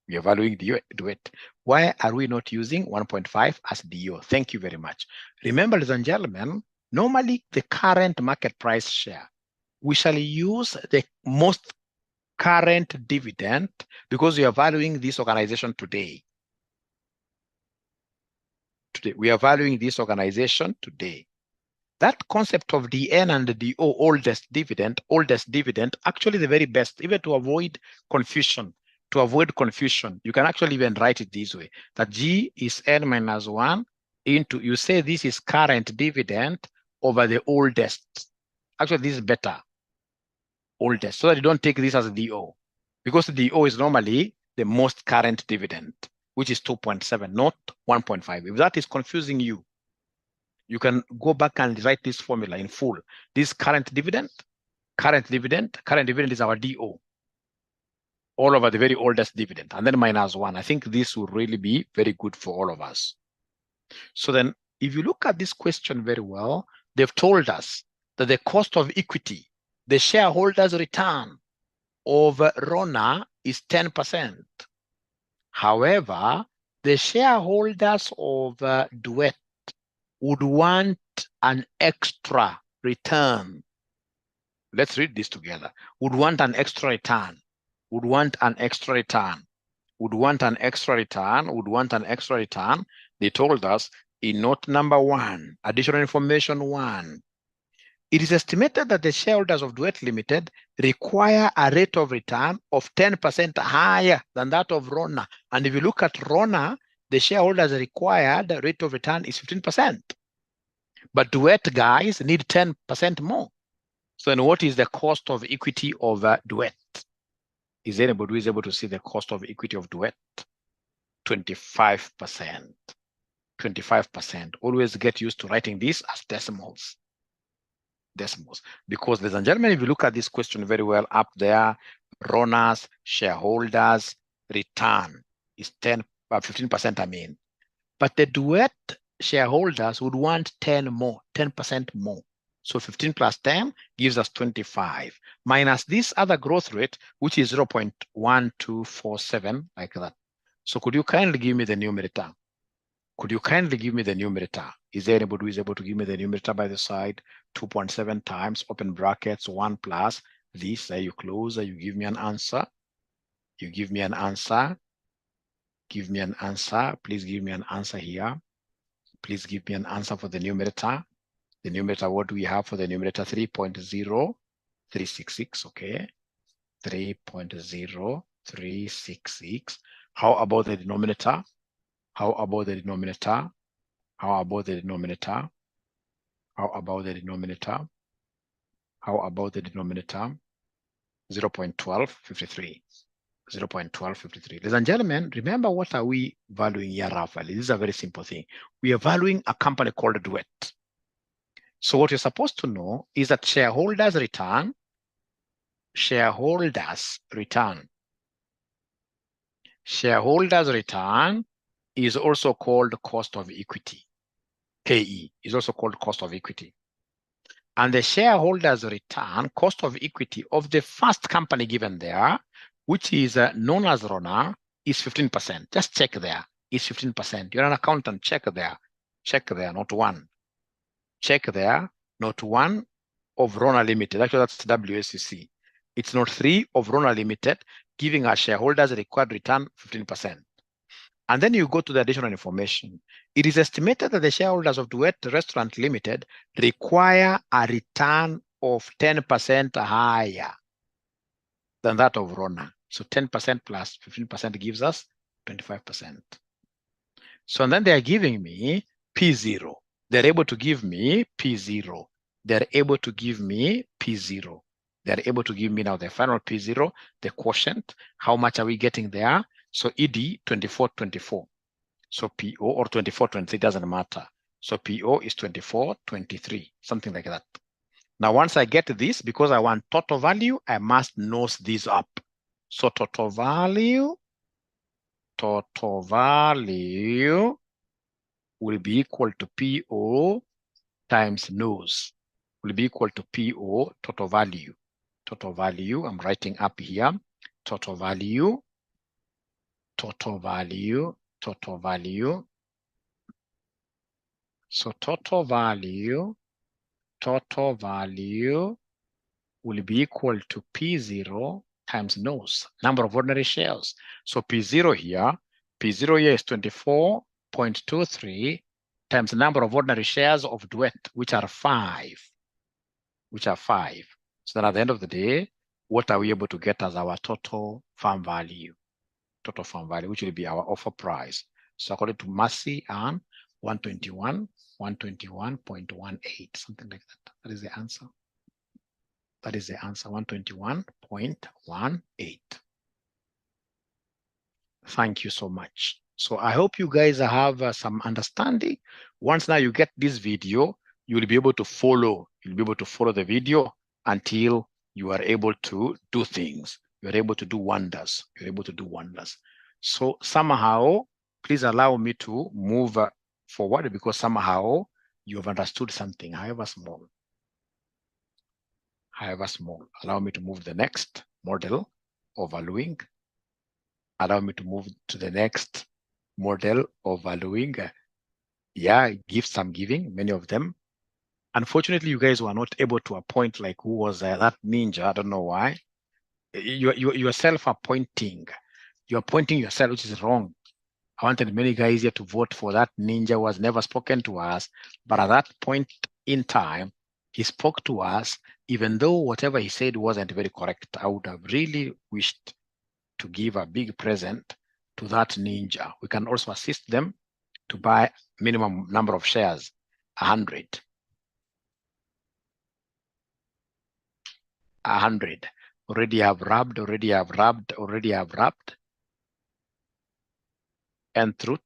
Speaker 1: We are valuing Duet. Why are we not using 1.5 as DO? Thank you very much. Remember, ladies and gentlemen, normally the current market price share, we shall use the most current dividend because we are valuing this organization today. We are valuing this organization today. That concept of DN and the DO, oldest dividend, actually the very best, even to avoid confusion. To avoid confusion, you can actually even write it this way, that G is N minus 1 into, you say this is current dividend over the oldest. Actually, this is better, oldest, so that you don't take this as DO. Because the DO is normally the most current dividend, which is 2.7, not 1.5. If that is confusing you, you can go back and write this formula in full. This current dividend is our DO. All over the very oldest dividend, and then minus 1. I think this will really be very good for all of us. So then, if you look at this question very well, they've told us that the cost of equity, the shareholders' return of RONA is 10%. However, the shareholders of Duet would want an extra return. Let's read this together. Would want an extra return. Would want an extra return. Would want an extra return. Would want an extra return. They told us in note number 1, additional information 1. It is estimated that the shareholders of Duet Limited require a rate of return of 10% higher than that of RONA. And if you look at RONA, the shareholders required rate of return is 15%. But Duet guys need 10% more. So then what is the cost of equity of Duet? Is anybody who is able to see the cost of equity of Duet? 25%. 25%. Always get used to writing this as decimals. Decimals. Because, ladies and gentlemen, if you look at this question very well up there, RONA's shareholders return is 15%, I mean. But the Duet shareholders would want 10% more. So 15 plus 10 gives us 25, minus this other growth rate, which is 0.1247, like that. So could you kindly give me the numerator? Could you kindly give me the numerator? Is there anybody who is able to give me the numerator by the side? 2.7 times, open brackets, 1 plus this. Are you closer? You give me an answer. You give me an answer. Give me an answer. Please give me an answer here. Please give me an answer for the numerator. The numerator, what do we have for the numerator? 3.0366, okay. 3.0366. How about the denominator? How about the denominator? How about the denominator? How about the denominator? How about the denominator? 0.1253. 0.1253. Ladies and gentlemen, remember what are we valuing here roughly? This is a very simple thing. We are valuing a company called Duet. So what you're supposed to know is that shareholders return is also called cost of equity. KE is also called cost of equity. And the shareholders return, cost of equity of the first company given there, which is known as RONA, is 15%. Just check there, is 15%. You're an accountant, check there. Check there, not one. Check there, not one of RONA Limited. Actually, that's WSCC. It's not 3 of RONA Limited, giving our shareholders a required return 15%. And then you go to the additional information. It is estimated that the shareholders of Duet Restaurant Limited require a return of 10% higher than that of RONA. So 10% plus 15% gives us 25%. So and then they're giving me P0. They're able to give me P0. They're able to give me P0. They're able to give me now the final P0, the quotient. How much are we getting there? So ED 2424. So PO or 2423 doesn't matter. So PO is 2423, something like that. Now, once I get this, because I want total value, I must nose this up. So total value will be equal to PO times nose. Will be equal to PO total value. Total value, I'm writing up here. Total value. So total value will be equal to P0 times nose, number of ordinary shares. So P0 here is 24.23 times the number of ordinary shares of Duet, which are 5. So then at the end of the day, what are we able to get as our total farm value? Total farm value, which will be our offer price. So according to Massey and 121.18, something like that. That is the answer. That is the answer, 121.18. Thank you so much. So I hope you guys have some understanding. Once now you get this video, you will be able to follow. You'll be able to follow the video until you are able to do things. You're able to do wonders. You're able to do wonders. So somehow, please allow me to move forward because somehow you have understood something, however small. Allow me to move the next model of valuing. Allow me to move to the next model of valuing. Yeah, gifts I'm giving, many of them. Unfortunately, you guys were not able to appoint like who was that ninja. I don't know why. You are self-appointing. You're appointing yourself, which is wrong. I wanted many guys here to vote for that ninja who has never spoken to us. But at that point in time, he spoke to us, even though whatever he said wasn't very correct. I would have really wished to give a big present to that ninja. We can also assist them to buy minimum number of shares, 100. 100. Already have wrapped, already have wrapped, already have wrapped. And truth,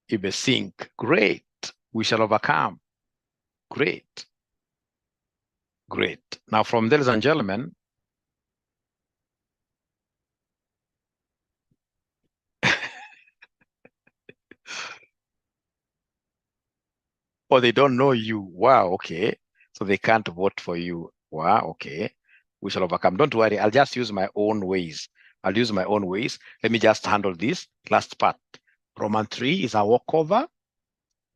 Speaker 1: if a sink, great. We shall overcome. Great. Great. Now from there, ladies and gentlemen, or they don't know you. Wow, okay. So they can't vote for you. Wow, okay. We shall overcome. Don't worry. I'll just use my own ways. I'll use my own ways. Let me just handle this last part. Roman 3 is a walkover.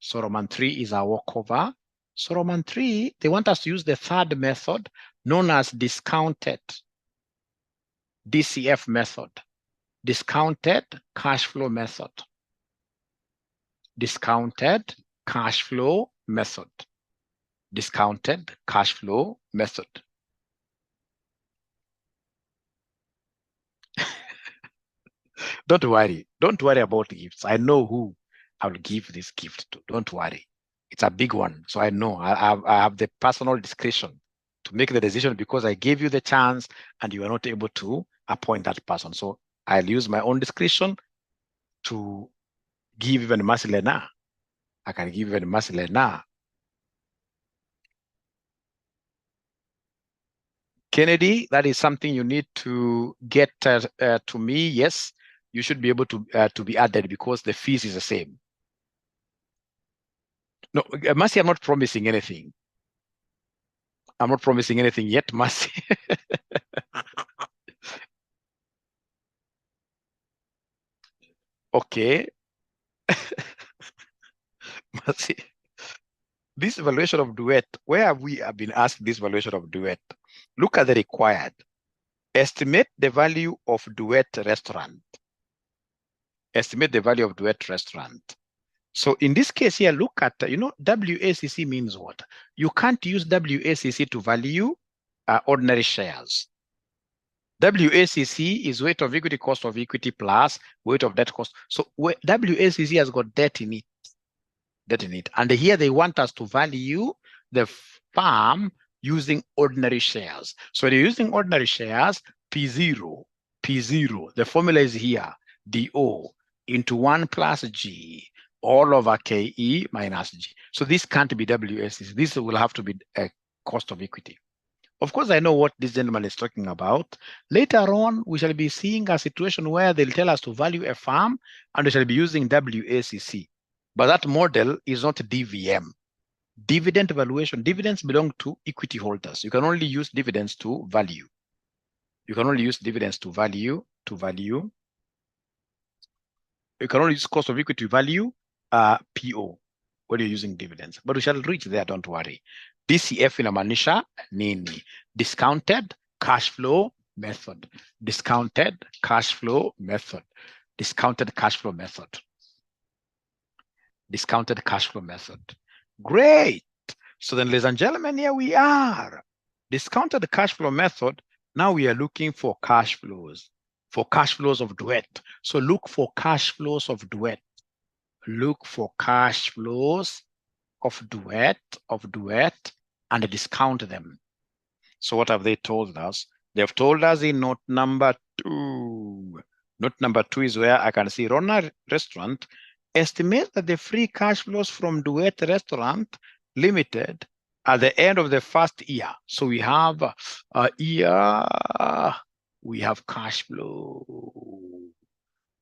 Speaker 1: So Roman 3 is a walkover. So Roman 3, they want us to use the third method known as discounted DCF method. Discounted cash flow method. Discounted cash flow method. Discounted cash flow method. Don't worry. Don't worry about gifts. I know who I will give this gift to. Don't worry. It's a big one. So I know I have the personal discretion to make the decision because I gave you the chance and you are not able to appoint that person. So I'll use my own discretion to give even Marcelena. I can give even Marcelena. Kennedy, that is something you need to get to me. Yes, you should be able to be added because the fees is the same. No, Mercy, I'm not promising anything. I'm not promising anything yet, Mercy. Okay. Mercy. This valuation of duet, where have we been asked this valuation of duet? Look at the required. Estimate the value of duet restaurant. Estimate the value of duet restaurant. So in this case here, look at, WACC means what? You can't use WACC to value ordinary shares. WACC is weight of equity, cost of equity plus weight of debt cost. So WACC has got debt in it. Debt in it. And here they want us to value the farm using ordinary shares. So they're using ordinary shares, P0, the formula is here, DO into 1 plus G, all over KE minus G. So this can't be WACC. This will have to be a cost of equity. Of course, I know what this gentleman is talking about. Later on, we shall be seeing a situation where they'll tell us to value a farm and we shall be using WACC. But that model is not DVM. Dividend valuation, dividends belong to equity holders. You can only use dividends to value. You can only use dividends to value. You can only use cost of equity value, PO, when you're using dividends. But we shall reach there, don't worry. DCF inamaanisha nini? Discounted cash flow method. Discounted cash flow method. Discounted cash flow method. Discounted cash flow method. Great. So then, ladies and gentlemen, here we are. Discounted cash flow method. Now we are looking for cash flows. For cash flows of duet. So look for cash flows of duet. Look for cash flows of duet, and discount them. So what have they told us? They have told us in note number 2. Note number 2 is where I can see Rona Restaurant estimate that the free cash flows from Duet Restaurant Limited at the end of the first year. So we have a year, we have cash flow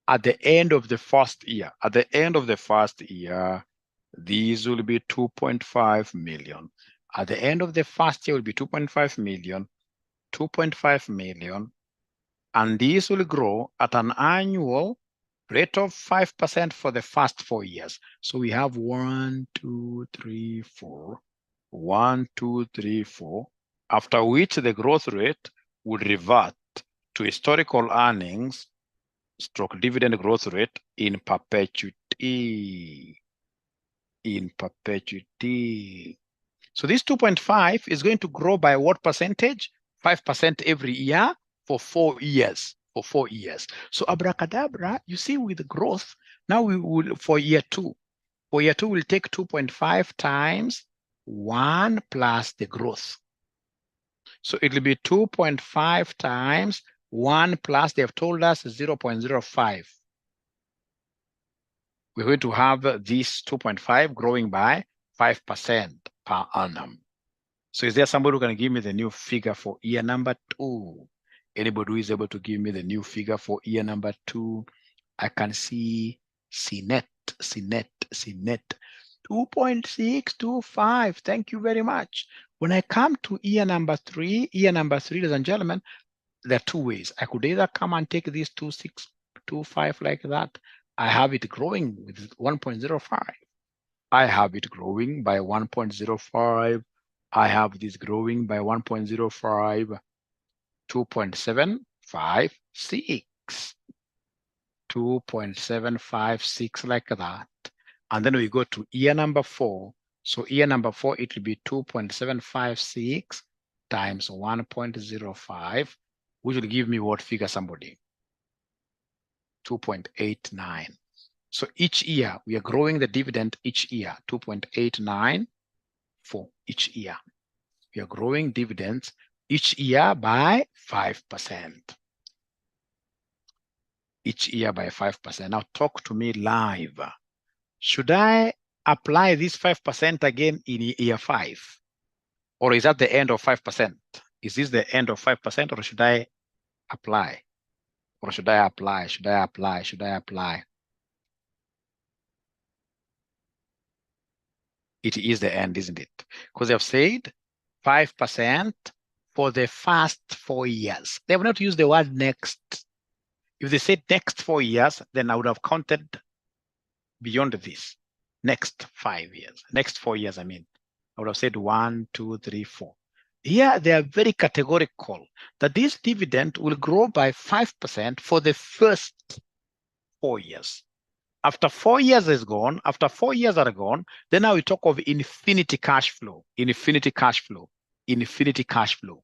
Speaker 1: at the end of the first year. At the end of the first year, these will be 2.5 million. At the end of the first year will be 2.5 million, 2.5 million, and these will grow at an annual rate of 5% for the first 4 years. So we have 1, 2, 3, 4, 1, 2, 3, 4, after which the growth rate would revert to historical earnings stroke dividend growth rate in perpetuity. In perpetuity. So this 2.5 is going to grow by what percentage? 5% every year for 4 years. For 4 years. So abracadabra, you see with the growth, now we will, for year 2. For year 2, we'll take 2.5 times 1 plus the growth. So it will be 2.5 times 1 plus, they have told us 0.05. We're going to have this 2.5 growing by 5% per annum. So is there somebody who can give me the new figure for year number 2? Anybody who is able to give me the new figure for year number 2? I can see CNET, 2.625. Thank you very much. When I come to year number 3, ladies and gentlemen, there are 2 ways. I could either come and take this 2.625 like that. I have it growing with 1.05. I have it growing by 1.05. I have this growing by 1.05, 2.756, 2.756 like that. And then we go to year number 4. So year number 4, it will be 2.756 times 1.05, which will give me what figure, somebody? 2.89. So each year, we are growing the dividend each year, 2.89 for each year. We are growing dividends each year by 5%. Each year by 5%. Now talk to me live. Should I apply this 5% again in year 5? Or is that the end of 5%? Is this the end of 5%, or should I apply? Or should I apply? Should I apply? Should I apply? It is the end, isn't it? Because they have said 5% for the first 4 years. They have not used the word next. If they said next 4 years, then I would have counted beyond this. Next 5 years, next 4 years, I mean. I would have said 1, 2, 3, 4. Here, they are very categorical that this dividend will grow by 5% for the first 4 years. After 4 years is gone, after 4 years are gone, then now we talk of infinity cash flow, infinity cash flow, infinity cash flow,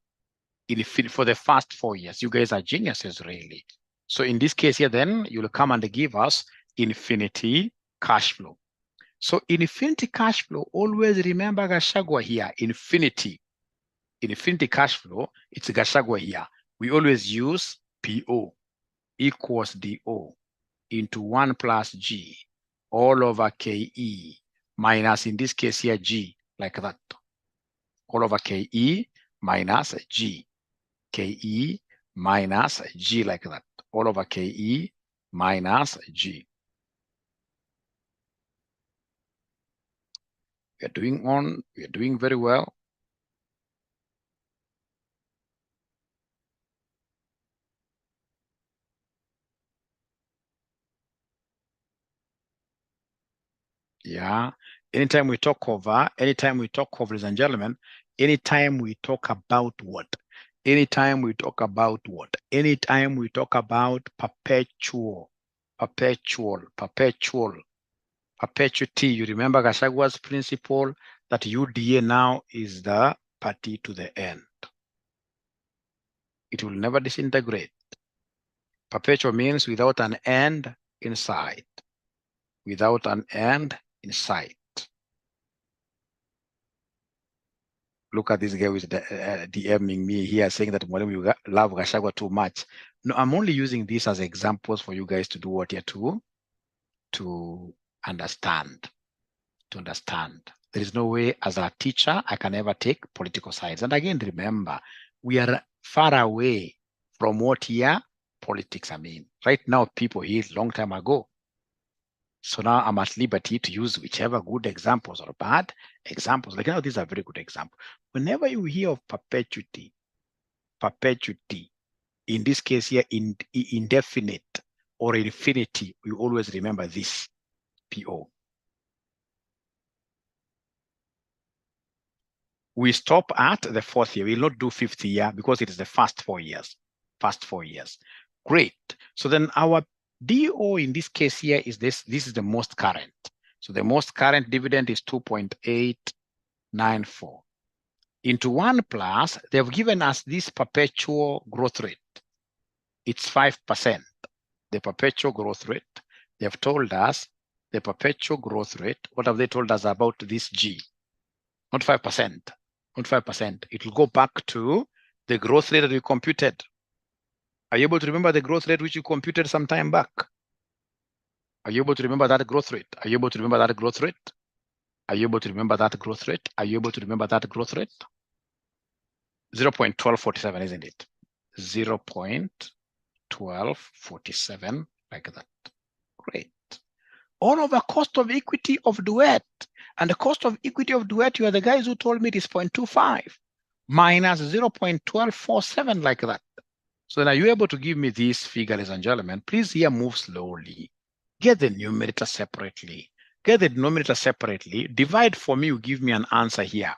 Speaker 1: for the first 4 years. You guys are geniuses, really. So in this case here, then you'll come and give us infinity cash flow. So infinity cash flow, always remember Gachagua here, infinity cash flow, it's Gachagua here. We always use PO equals DO into 1 plus G all over KE minus, in this case here, G, like that. All over KE minus G. KE minus G, like that. All over KE minus G. We are doing very well. Yeah. Anytime we talk of, ladies and gentlemen, anytime we talk about what? Anytime we talk about what? Anytime we talk about perpetuity, you remember Gashagua's principle that UDA now is the party to the end. It will never disintegrate. Perpetual means without an end in sight. Without an end in sight. Look at this guy who is DMing me here saying that you love Gachagua too much. No, I'm only using this as examples for you guys to do what you're to understand. To understand. There is no way as a teacher I can ever take political sides. And again, remember, we are far away from what here politics I mean. Right now, people here long time ago. So now I'm at liberty to use whichever good examples or bad examples. Like now, these are very good examples. Whenever you hear of perpetuity, in this case here, indefinite or infinity, you always remember this, PO. We stop at the 4th year. We will not do 5th year because it is the first 4 years. First 4 years. Great. So then our DO in this case here is this. This is the most current. So the most current dividend is 2.894. Into 1 plus, they've given us this perpetual growth rate. It's 5%. The perpetual growth rate. They've told us the perpetual growth rate. What have they told us about this G? Not 5%. Not 5%. It will go back to The growth rate that we computed. Are you able to remember the growth rate which you computed some time back? Are you able to remember that growth rate? Are you able to remember that growth rate? Are you able to remember that growth rate? Are you able to remember that growth rate? 0.1247, isn't it? 0.1247, like that. Great. All over cost of equity of Duet. And the cost of equity of Duet, you are the guys who told me it is 0.25 minus 0.1247, like that. So then are you able to give me this figure, ladies and gentlemen? Please here move slowly. Get the numerator separately. Get the denominator separately. Divide for me, you give me an answer here.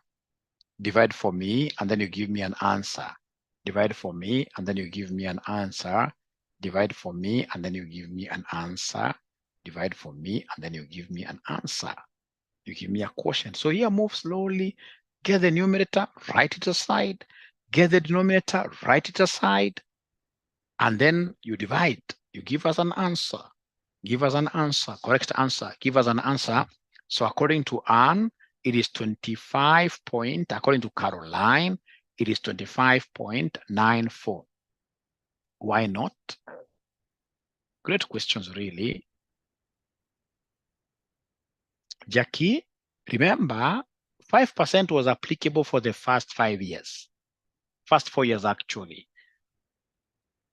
Speaker 1: Divide for me, and then you give me an answer. Divide for me, and then you give me an answer. Divide for me, and then you give me an answer. Divide for me, and then you give me an answer. You give me a quotient. So here, move slowly. Get the numerator, write it aside. Get the denominator, write it aside. And then you divide. You give us an answer. Give us an answer, correct answer. Give us an answer. So according to Anne, it is 25 point, according to Caroline, it is 25.94. Why not? Great questions, really. Jackie, remember, 5% was applicable for the first 5 years. First 4 years, actually.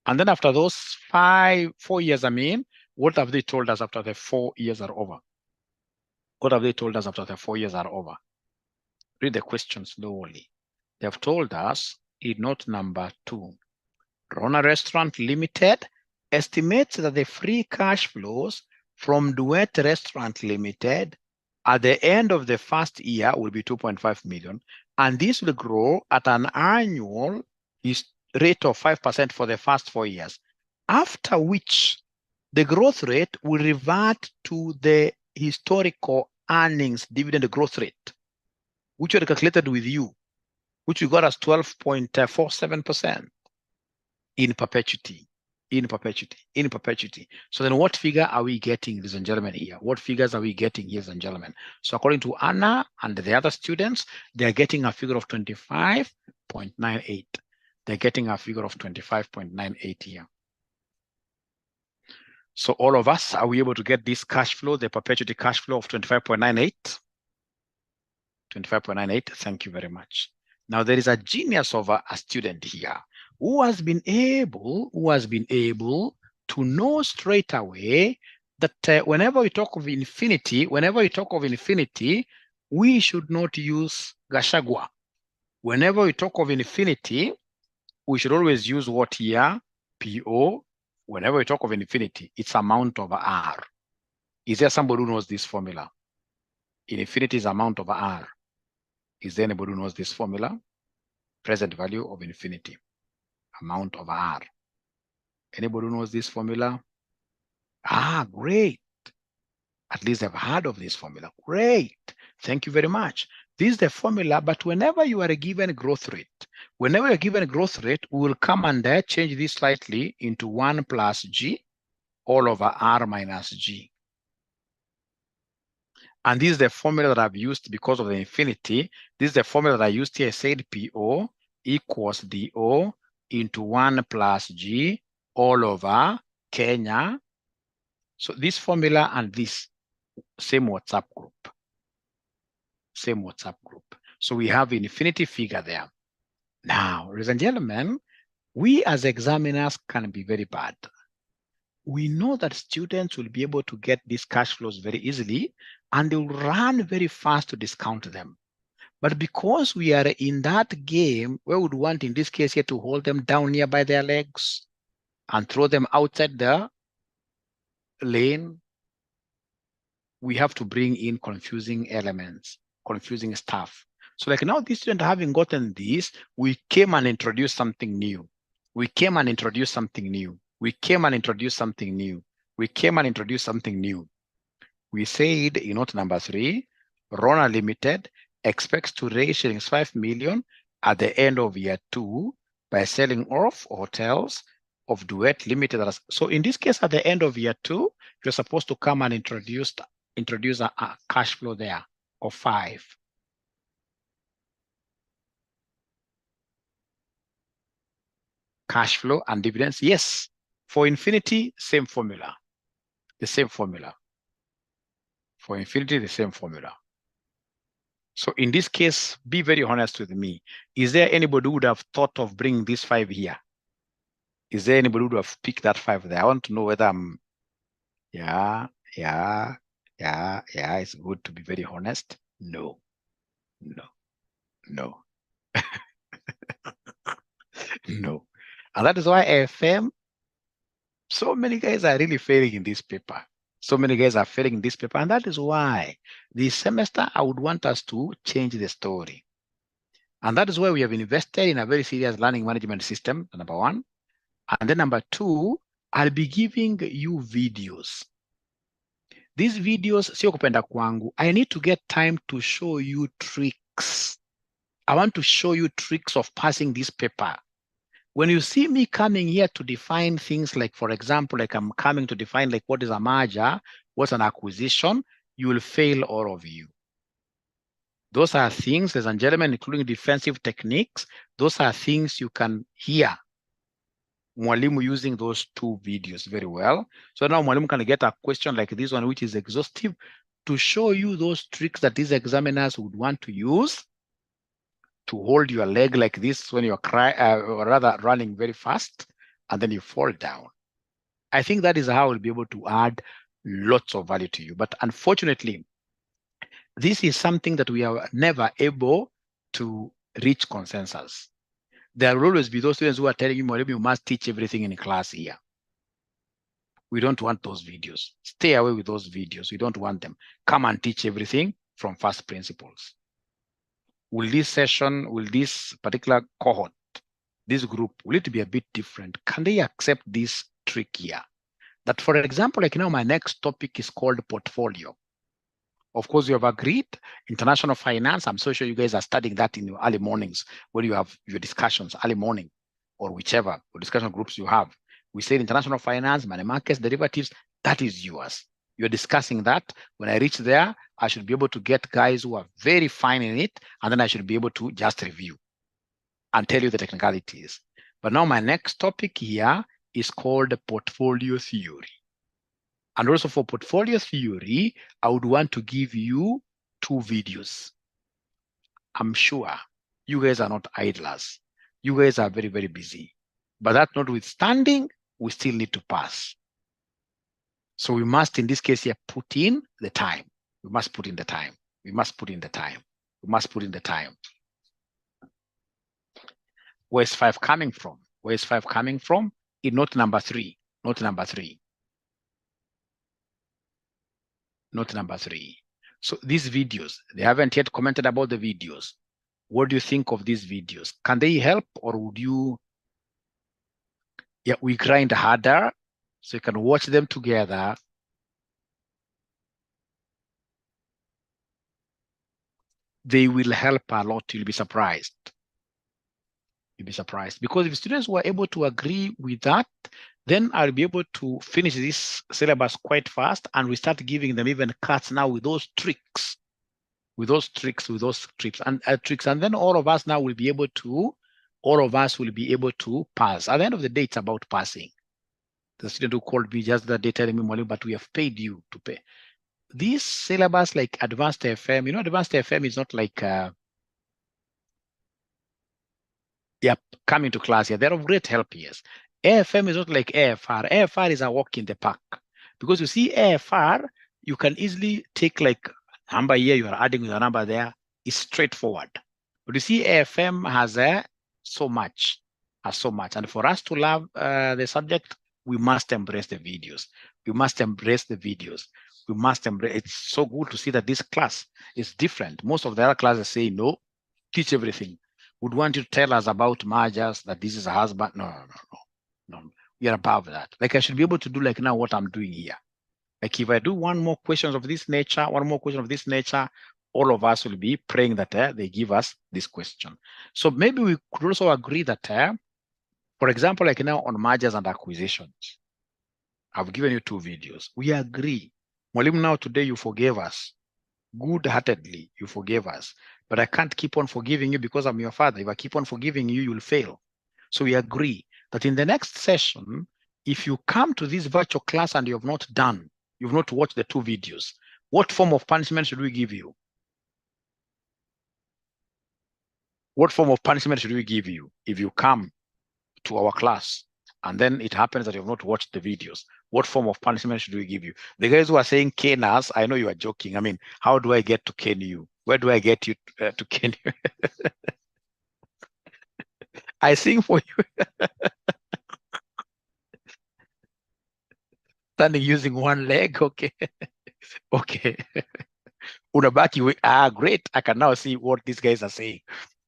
Speaker 1: And then after those 4 years, what have they told us after the 4 years are over? What have they told us after the 4 years are over? Read the question slowly. They have told us in note number 2, Rona Restaurant Limited estimates that the free cash flows from Duet Restaurant Limited at the end of the first year will be 2.5 million, and this will grow at an annual rate of 5% for the first 4 years, after which the growth rate will revert to the historical earnings dividend growth rate, which were calculated with you, which we got as 12.47% in perpetuity. So then what figure are we getting, ladies and gentlemen, here? What figures are we getting, ladies and gentlemen? So according to Anna and the other students, they're getting a figure of 25.98. They're getting a figure of 25.98 here. So all of us, are we able to get this cash flow, the perpetuity cash flow of 25.98? 25.98, thank you very much. Now there is a genius of a student here who has been able to know straight away that whenever we talk of infinity, we should not use Gashagwa. Whenever we talk of infinity, we should always use what here? PO. Whenever we talk of infinity, it's amount over R. Is there somebody who knows this formula? Infinity is amount over R. Is there anybody who knows this formula? Present value of infinity, amount over R. Anybody who knows this formula? Ah, great. At least I've heard of this formula. Great. Thank you very much. This is the formula, but whenever you are given growth rate, we will come and change this slightly into 1 plus G all over R minus G. And this is the formula that I've used because of the infinity. This is the formula that I used here. I said PO equals DO into 1 plus G all over Kenya. So this formula and this, same WhatsApp group. So we have infinity figure there. Now, ladies and gentlemen, we as examiners can be very bad. We know that students will be able to get these cash flows very easily, and they will run very fast to discount them. But because we are in that game, we would want, in this case here, to hold them down here by their legs and throw them outside the lane. We have to bring in confusing elements, confusing stuff. So like now, this student having gotten this, we came and introduced something new. We said in note number 3, Rona Limited expects to raise shillings 5 million at the end of year 2 by selling off hotels of Duet Limited. So in this case, at the end of year 2, you're supposed to come and introduce a cash flow there of 5. cash flow and dividends. Yes, for infinity, same formula, the same formula. For infinity, the same formula. So in this case, be very honest with me. Is there anybody who would have thought of bringing this 5 here? Is there anybody who would have picked that 5 there? I want to know whether I'm, yeah, it's good to be very honest. No, no, no, no. And that is why AFM, so many guys are really failing in this paper. So many guys are failing in this paper. And that is why this semester, I would want us to change the story. And that is why we have invested in a very serious learning management system, number one. And then number two, I'll be giving you videos. These videos, sio kupenda kwangu. I need to get time to show you tricks. I want to show you tricks of passing this paper. When you see me coming here to define things like, for example, like I'm coming to define like what is a merger, what's an acquisition, you will fail, all of you. Those are things, ladies and gentlemen, including defensive techniques. Those are things you can hear Mwalimu using those 2 videos very well. So now Mwalimu can get a question like this one, which is exhaustive, to show you those tricks that these examiners would want to use to hold your leg like this when you're rather running very fast, and then you fall down. I think that is how we'll be able to add lots of value to you. But unfortunately, this is something that we are never able to reach consensus. There will always be those students who are telling you, you must teach everything in class here. We don't want those videos. Stay away with those videos. We don't want them. Come and teach everything from first principles. Will this session, will this particular cohort, this group, will it be a bit different? Can they accept this trick here? That, for example, like my next topic is called portfolio. Of course, you have agreed, international finance. I'm so sure you guys are studying that in your early mornings when you have your discussions, early morning, or whichever discussion groups you have. We say international finance, money markets, derivatives, that is yours. You're discussing that. When I reach there, I should be able to get guys who are very fine in it, and then I should be able to just review and tell you the technicalities. But now my next topic here is called portfolio theory. And also for portfolio theory, I would want to give you 2 videos. I'm sure you guys are not idlers. You guys are very, very busy. But that notwithstanding, we still need to pass. So we must, in this case here, put in the time. We must put in the time. We must put in the time. We must put in the time. Where's 5 coming from? Where's 5 coming from? In note number 3. Note number 3. Note number 3. So these videos, they haven't yet commented about the videos. What do you think of these videos? Can they help, or would you? Yeah, we grind harder, so you can watch them together. They will help a lot. You'll be surprised. You'll be surprised, because if students were able to agree with that, then I'll be able to finish this syllabus quite fast, and we start giving them even cuts now with those tricks, and then all of us now will be able to, pass. At the end of the day, it's about passing. The student who called me just that day telling me, but we have paid you to pay. This syllabus, like advanced AFM, advanced AFM is not like, coming to class here. They're of great help, yes. AFM is not like AFR. AFR is a walk in the park. Because you see, AFR, you can easily take like number here, you are adding with a number there. It's straightforward. But you see, AFM has so much. And for us to love the subject, we must embrace the videos. It's so good to see that this class is different. Most of the other classes say, no, teach everything. Would want you to tell us about mergers, that this is a husband. No. We are above that. Like I should be able to do like now what I'm doing here. Like if I do one more question of this nature, all of us will be praying that they give us this question. So maybe we could also agree that, for example, like now on mergers and acquisitions, I've given you 2 videos. We agree. Mwalimu, now today you forgave us. Good-heartedly, you forgave us. But I can't keep on forgiving you because I'm your father. If I keep on forgiving you, you'll fail. So we agree that in the next session, if you come to this virtual class and you've not watched the 2 videos, what form of punishment should we give you? What form of punishment should we give you if you come to our class and then it happens that you have not watched the videos? What form of punishment should we give you? The guys who are saying cane us, I know you are joking. I mean, how do I get to cane you? Where do I get you to cane you? I sing for you. Standing using one leg, okay. Okay. Unabaki, great. I can now see what these guys are saying.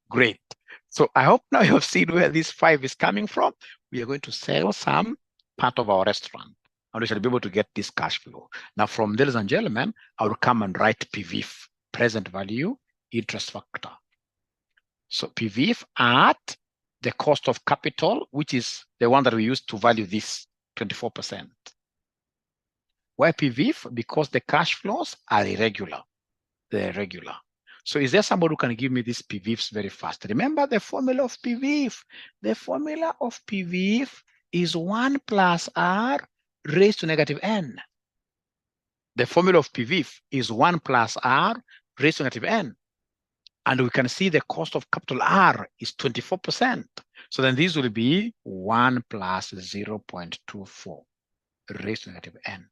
Speaker 1: Great. So I hope now you have seen where this 5 is coming from. We are going to sell some part of our restaurant, and we shall be able to get this cash flow. Now, from there, ladies and gentlemen, I will come and write PVIF, present value, interest factor. So PVIF at the cost of capital, which is the one that we use to value this 24%. Why PVIF? Because the cash flows are irregular. They're irregular. So is there somebody who can give me these PVIFs very fast? Remember the formula of PVIF. The formula of PVIF is 1 plus R raised to negative N. The formula of PVIF is 1 plus R raised to negative N. And we can see the cost of capital R is 24%. So then this will be 1 plus 0.24 raised to negative N.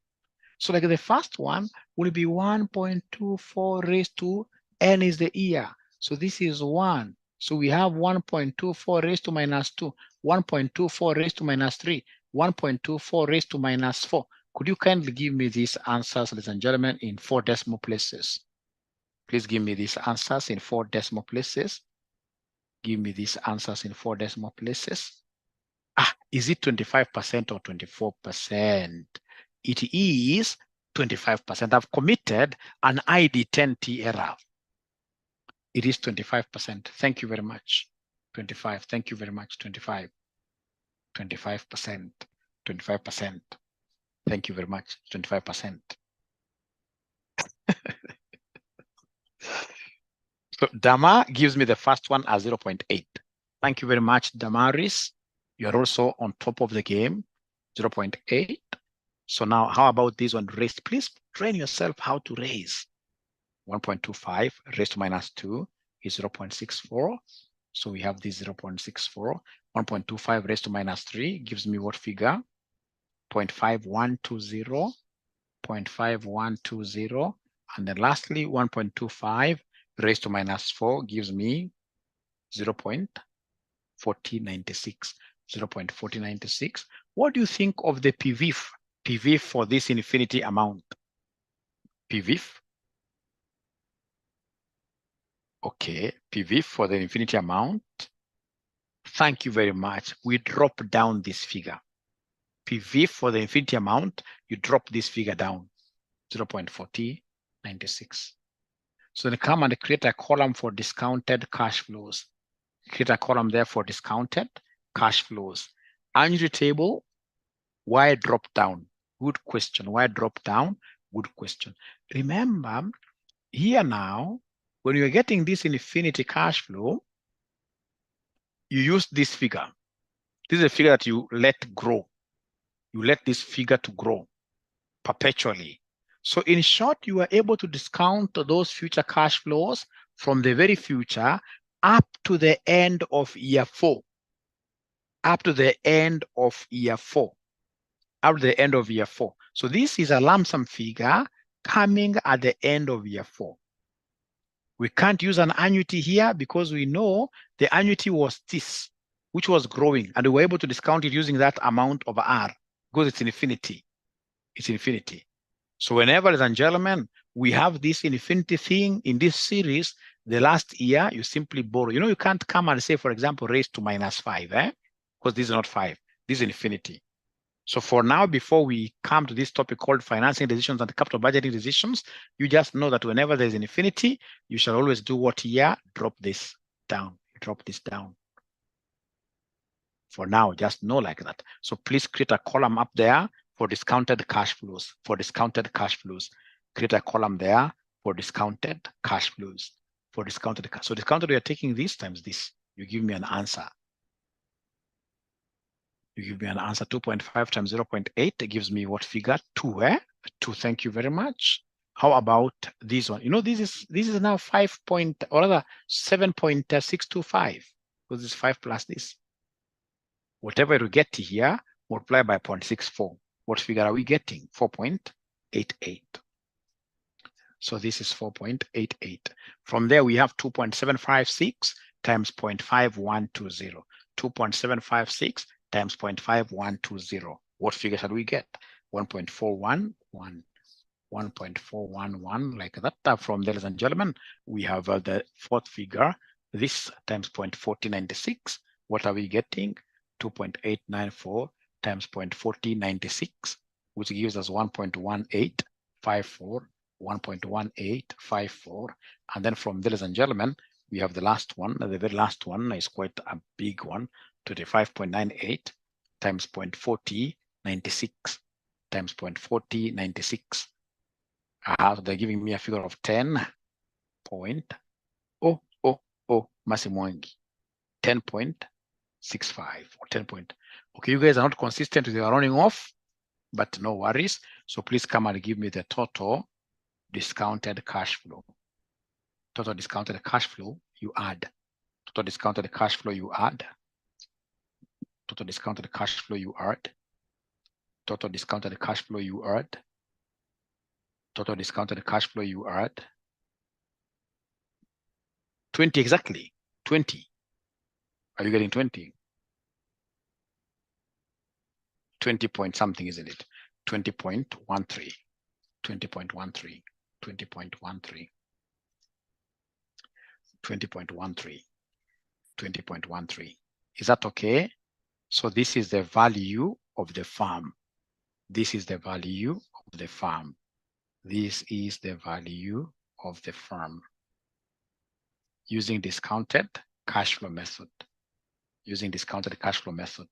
Speaker 1: So like the first one will be 1.24 raised to N is the year. So this is 1. So we have 1.24 raised to minus 2, 1.24 raised to minus 3, 1.24 raised to minus 4. Could you kindly give me these answers, ladies and gentlemen, in 4 decimal places? Please give me these answers in 4 decimal places. Give me these answers in 4 decimal places. Is it 25% or 24%? It is 25%. I've committed an ID10T error. It is 25%. Thank you very much. 25. Thank you very much. 25. 25%. 25%. Thank you very much. 25%. So Dama gives me the first one as 0.8. Thank you very much, Damaris. You're also on top of the game. 0.8. So now, how about this one raised? Please train yourself how to raise. 1.25 raised to minus 2 is 0.64. So we have this 0.64. 1.25 raised to minus 3 gives me what figure? 0.5120. 0.5120. And then lastly, 1.25 raised to minus 4 gives me 0.4096. 0.4096. What do you think of the PVIF? PVIF for this infinity amount. PVIF. Okay, PVIF for the infinity amount. Thank you very much. We drop down this figure. PVIF for the infinity amount, you drop this figure down, 0.4096. So then come and create a column for discounted cash flows. Create a column there for discounted cash flows. Annuity table, why drop down? Good question. Why drop down? Good question. Remember, here now, when you're getting this infinity cash flow, you use this figure. This is a figure that you let grow. You let this figure to grow perpetually. So in short, you are able to discount those future cash flows from the very future up to the end of year 4. Up to the end of year 4. Up to the end of year 4. So this is a lump sum figure coming at the end of year 4. We can't use an annuity here because we know the annuity was this, which was growing, and we were able to discount it using that amount of R because it's infinity. It's infinity. So whenever, ladies and gentlemen, we have this infinity thing in this series, the last year, you simply borrow. You know, you can't come and say, for example, raise to minus 5, because this is not 5. This is infinity. So for now, before we come to this topic called financing decisions and capital budgeting decisions, you just know that whenever there's an infinity, you shall always do what here? Drop this down. Drop this down. For now, just know like that. So please create a column up there for discounted cash flows. For discounted cash flows, create a column there for discounted cash flows. For discounted cash. So discounted, we are taking this times this. You give me an answer. You give me an answer. 2.5 times 0.8 it gives me what figure? 2, eh? 2. Thank you very much. How about this one? You know, this is now 5 point, or rather 7.625, because it's 5 plus this. Whatever we get here, multiply by 0.64. What figure are we getting? 4.88. So this is 4.88. From there, we have 2.756 times 0.5120. 2.756 times 0.5120. What figure shall we get? 1.411. 1.411, like that. From there, ladies and gentlemen, we have the fourth figure. This times 0.4096. What are we getting? 2.894 times 0.4096, which gives us 1.1854. 1.1854. And then from there, ladies and gentlemen, we have the last one. The very last one is quite a big one. 25.98 times 0.4096 times 0.4096. So they're giving me a figure of 10 point, Masimwangi, 10.65 or 10 point. Okay, you guys are not consistent with your running off, but no worries. So please come and give me the total discounted cash flow. Total discounted cash flow, you add. Total discounted cash flow, you add. Total discounted cash flow, you add. Total discounted cash flow, you add. Total discounted cash flow, you add. 20 exactly. 20. Are you getting 20? 20 point something, isn't it? 20.13. 20.13. 20.13. 20.13. 20.13. Is that okay? So this is the value of the farm. This is the value of the farm. This is the value of the farm using discounted cash flow method. Using discounted cash flow method.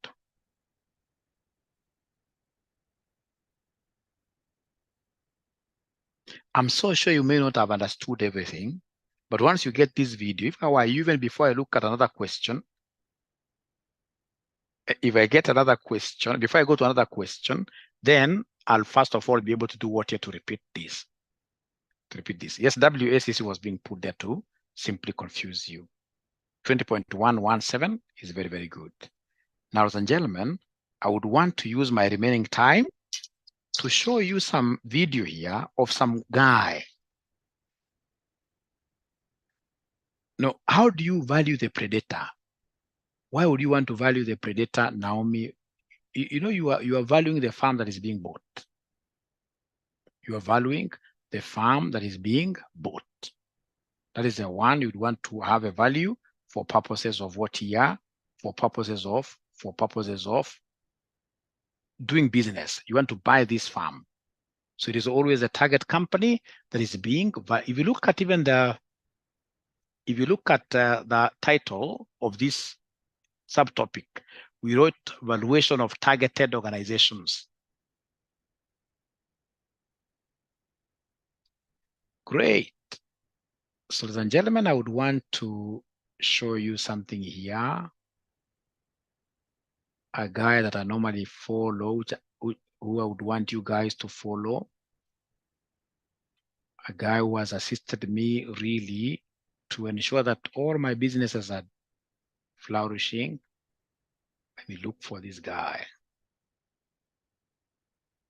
Speaker 1: I'm so sure you may not have understood everything, but once you get this video, if I were you, even before I look at another question, if I get another question, before I go to another question, then I'll first of all be able to do what here to repeat this. Yes, WACC was being put there to simply confuse you. 20.117 is very, very good. Now, ladies and gentlemen, I would want to use my remaining time to show you some video here of some guy. Now, how do you value the predator? Why would you want to value the predator, Naomi? You know, you are valuing the farm that is being bought. You are valuing the farm that is being bought. That is the one you'd want to have a value for purposes of what here, for purposes of doing business. You want to buy this farm. So it is always a target company that is being, if you look at even the title of this subtopic, we wrote valuation of targeted organizations. Great. So ladies and gentlemen, I would want to show you something here. A guy that I normally follow, who I would want you guys to follow. A guy who has assisted me really to ensure that all my businesses are flourishing. Let me look for this guy.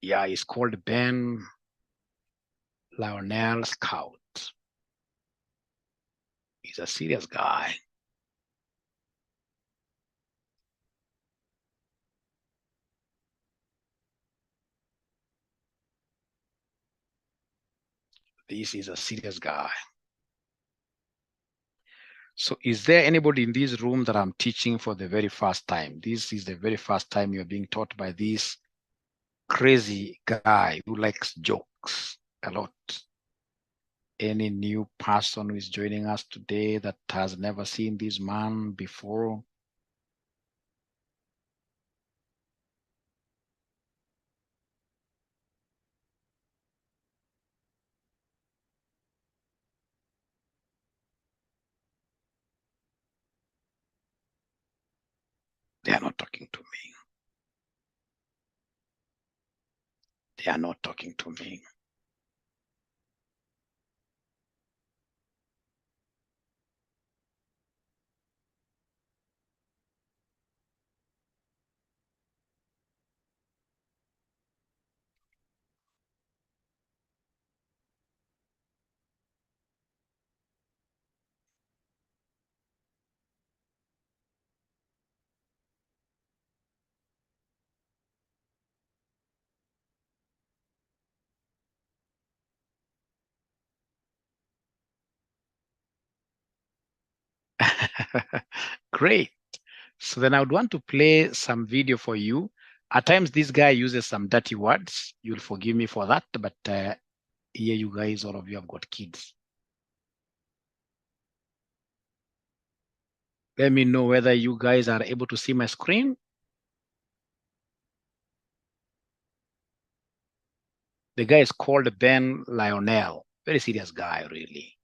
Speaker 1: Yeah, he's called Ben Lionel Scout. He's a serious guy. This is a serious guy. So is there anybody in this room that I'm teaching for the very first time? This is the very first time you're being taught by this crazy guy who likes jokes a lot. Any new person who is joining us today that has never seen this man before? They are not talking to me. They are not talking to me. Great. So then I would want to play some video for you. At times, this guy uses some dirty words. You'll forgive me for that, but here you guys, all of you have got kids. Let me know whether you guys are able to see my screen. The guy is called Ben Lionel. Very serious guy, really.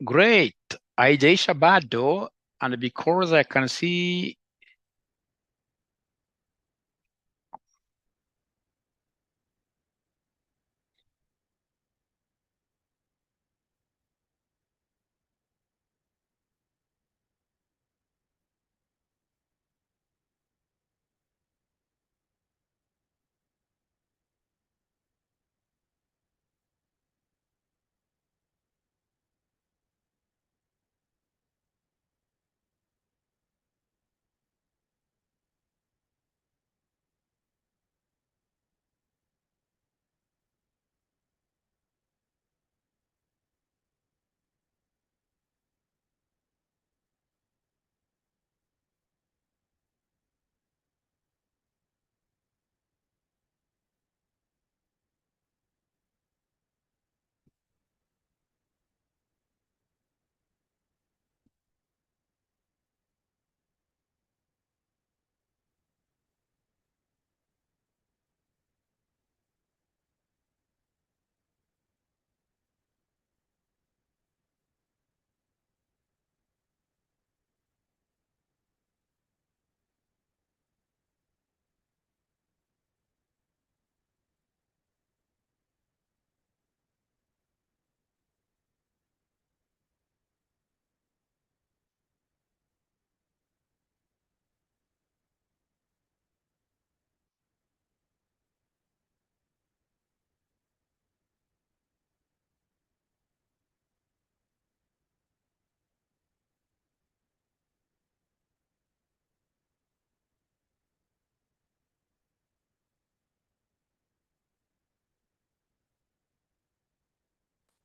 Speaker 1: Great. Haijaisha bado, and because I can see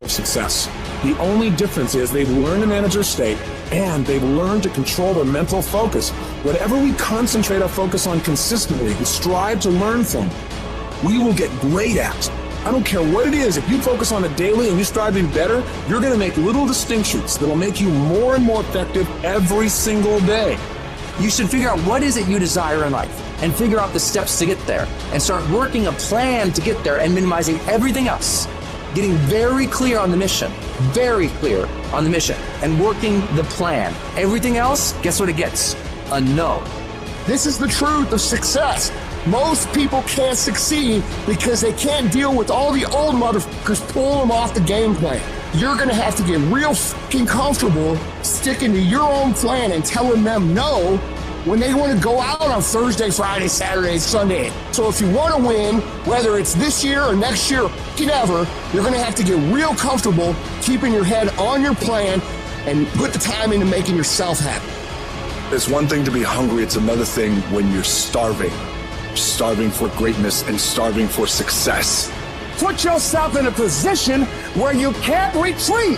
Speaker 2: success. The only difference is they've learned to manage their state and they've learned to control their mental focus. Whatever we concentrate our focus on consistently and strive to learn from, we will get great at. I don't care what it is. If you focus on it daily and you strive to be better, you're going to make little distinctions that will make you more and more effective every single day.
Speaker 3: You should figure out what is it you desire in life and figure out the steps to get there and start working a plan to get there and minimizing everything else. Getting very clear on the mission, and working the plan. Everything else, guess what it gets? A no.
Speaker 4: This is the truth of success. Most people can't succeed because they can't deal with all the old motherfuckers pulling them off the game plan. You're gonna have to get real fucking comfortable sticking to your own plan and telling them no when they want to go out on Thursday, Friday, Saturday, Sunday. So if you want to win, whether it's this year or next year or ever, you're going to have to get real comfortable keeping your head on your plan and put the time into making yourself happy.
Speaker 2: It's one thing to be hungry. It's another thing when you're starving. Starving for greatness and starving for success.
Speaker 4: Put yourself in a position where you can't retreat,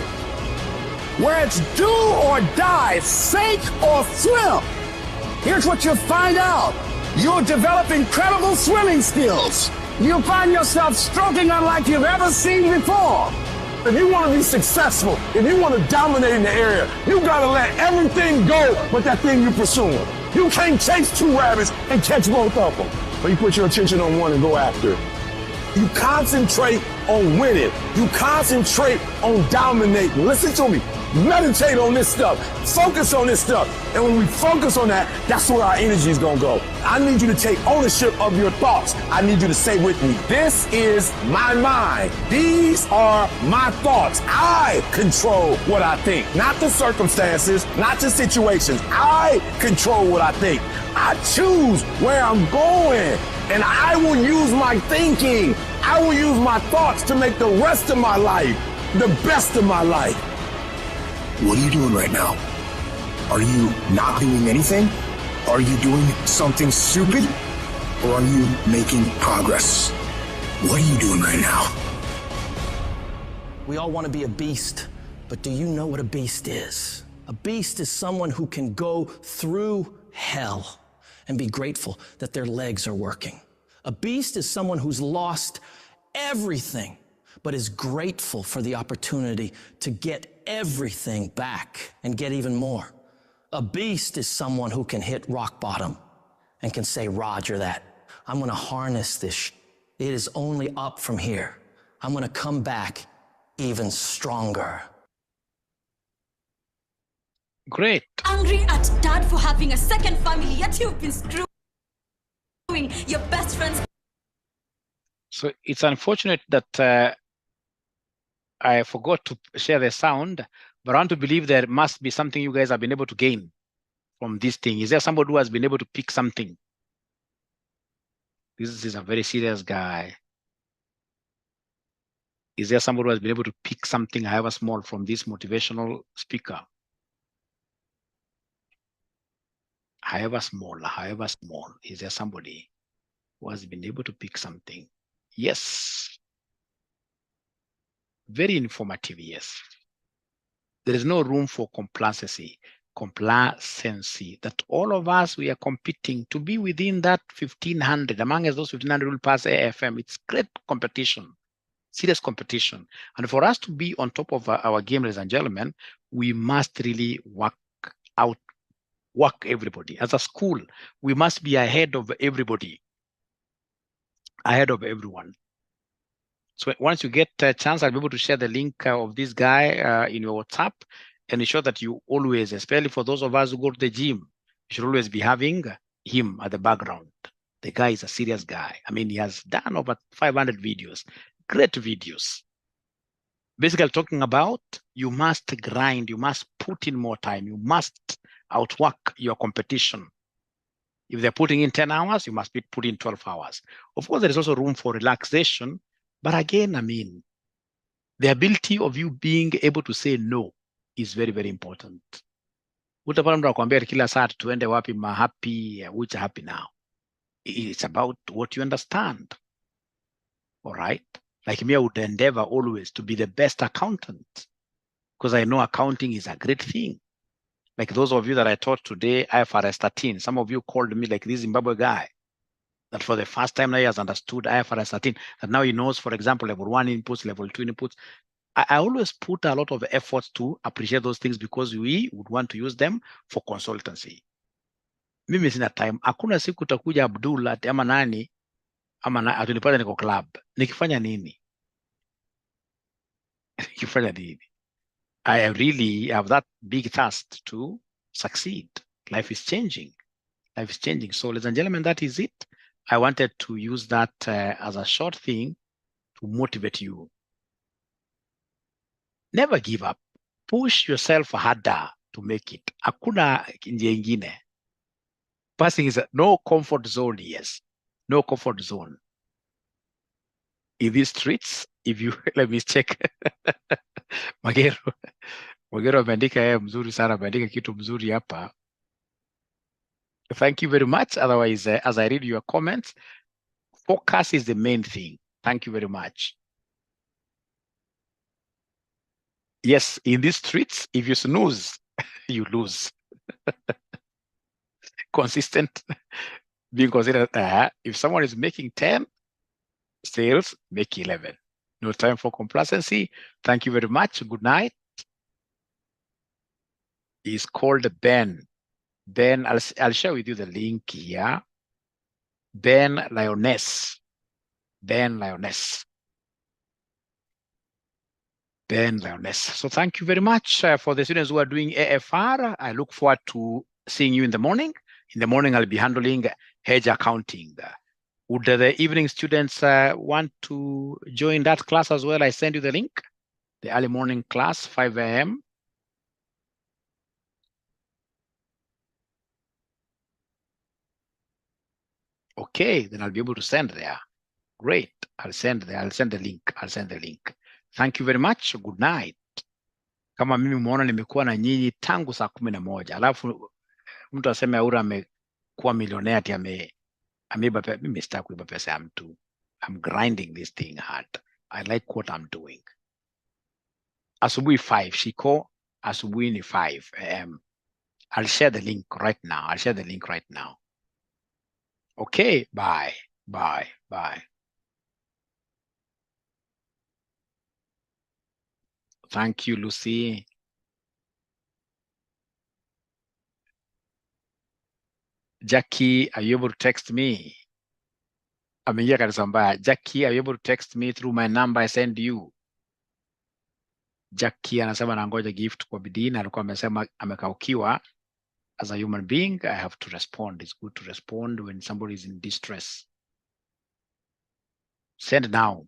Speaker 4: where it's do or die, sink or swim. Here's what you'll find out. You'll develop incredible swimming skills. You'll find yourself stroking unlike you've ever seen before.
Speaker 2: If you want to be successful, if you want to dominate in the area, you got to let everything go but that thing you're pursuing. You can't chase two rabbits and catch both of them. But you put your attention on one and go after it. You concentrate on winning. You concentrate on dominating. Listen to me. Meditate on this stuff. Focus on this stuff. And when we focus on that, that's where our energy is going to go. I need you to take ownership of your thoughts. I need you to say with me, this is my mind. These are my thoughts. I control what I think. Not the circumstances, not the situations. I control what I think. I choose where I'm going. And I will use my thinking. I will use my thoughts to make the rest of my life the best of my life.
Speaker 4: What are you doing right now? Are you not doing anything? Are you doing something stupid? Or are you making progress? What are you doing right now?
Speaker 3: We all want to be a beast, but do you know what a beast is? A beast is someone who can go through hell and be grateful that their legs are working. A beast is someone who's lost everything, but is grateful for the opportunity to get everything back and get even more. A beast is someone who can hit rock bottom and can say, Roger that. I'm gonna harness this. It is only up from here. I'm gonna come back even stronger.
Speaker 1: Great.
Speaker 5: Angry at dad for having a second family, yet you've been screwing your best friends.
Speaker 1: So it's unfortunate that I forgot to share the sound, but I want to believe there must be something you guys have been able to gain from this thing. Is there somebody who has been able to pick something? This is a very serious guy. Is there somebody who has been able to pick something, however small, from this motivational speaker? However small, is there somebody who has been able to pick something? Yes. Very informative, yes. There is no room for complacency, that all of us, we are competing to be within that 1,500. Among us, those 1,500 will pass AFM. It's great competition, serious competition. And for us to be on top of our game, ladies and gentlemen, we must really work everybody. As a school, we must be ahead of everybody, ahead of everyone. So once you get a chance, I'll be able to share the link of this guy in your WhatsApp and ensure that you always, especially for those of us who go to the gym, you should always be having him at the background. The guy is a serious guy. I mean, he has done over 500 videos, great videos. Basically talking about you must grind, you must put in more time, you must outwork your competition. If they're putting in 10 hours, you must put in 12 hours. Of course, there is also room for relaxation. But again, I mean, the ability of you being able to say no is very, very important. Utapata mtu akwambia kila saa tuende wapi happy, which happy now. It's about what you understand. All right? Like me, I would endeavor always to be the best accountant because I know accounting is a great thing. Like those of you that I taught today, IFRS 13, some of you called me like this Zimbabwe guy that for the first time now he has understood IFRS 13, that now he knows, for example, level 1 inputs, level 2 inputs. I always put a lot of efforts to appreciate those things because we would want to use them for consultancy. Mimi sina time. Hakuna siku utakuja Abdul ama nani ama atunipata niko club. Nikifanya nini? Nikifanya nini? I really have that big task to succeed. Life is changing. Life is changing. So, ladies and gentlemen, that is it. I wanted to use that as a short thing to motivate you. Never give up. Push yourself harder to make it. Hakuna njia ingine. Passing is no comfort zone, yes. No comfort zone. In these streets, if you, let me check. Magero ameandika yeye mzuri sana, ameandika kitu mzuri hapa. Thank you very much. Otherwise, as I read your comments, focus is the main thing. Thank you very much. Yes, in these streets, if you snooze, you lose. Consistent, being considered, if someone is making 10 sales, make 11. No time for complacency. Thank you very much. Good night. He's called Ben. Ben, I'll share with you the link here. Ben Lioness. Ben Lioness. Ben Lioness. So thank you very much for the students who are doing AFR. I look forward to seeing you in the morning. In the morning, I'll be handling hedge accounting. Would the evening students want to join that class as well? I send you the link. The early morning class, 5 a.m. Okay, then I'll be able to send there. Great. I'll send the link. Thank you very much. Good night. Kama mimi umeona nimekuwa na nyinyi tangu saa 11. Alafu mtu aseme Aura amekuwa milionea ati ameiba pesa. Mimi sitaki kuiba pesa ya mtu. I'm grinding this thing hard. I like what I'm doing. Asubuhi 5. Shiko, asubuhi ni 5 a.m. I'll share the link right now. Okay, bye. Thank you, Lucy. Jackie, are you able to text me? Ameingia kanisa mbaya. Jackie, are you able to text me through my number I send you? Jackie anasema nangoja gift kwa bidii na alikuwa amesema amekaukiwa. As a human being, I have to respond. It's good to respond when somebody is in distress. Send now.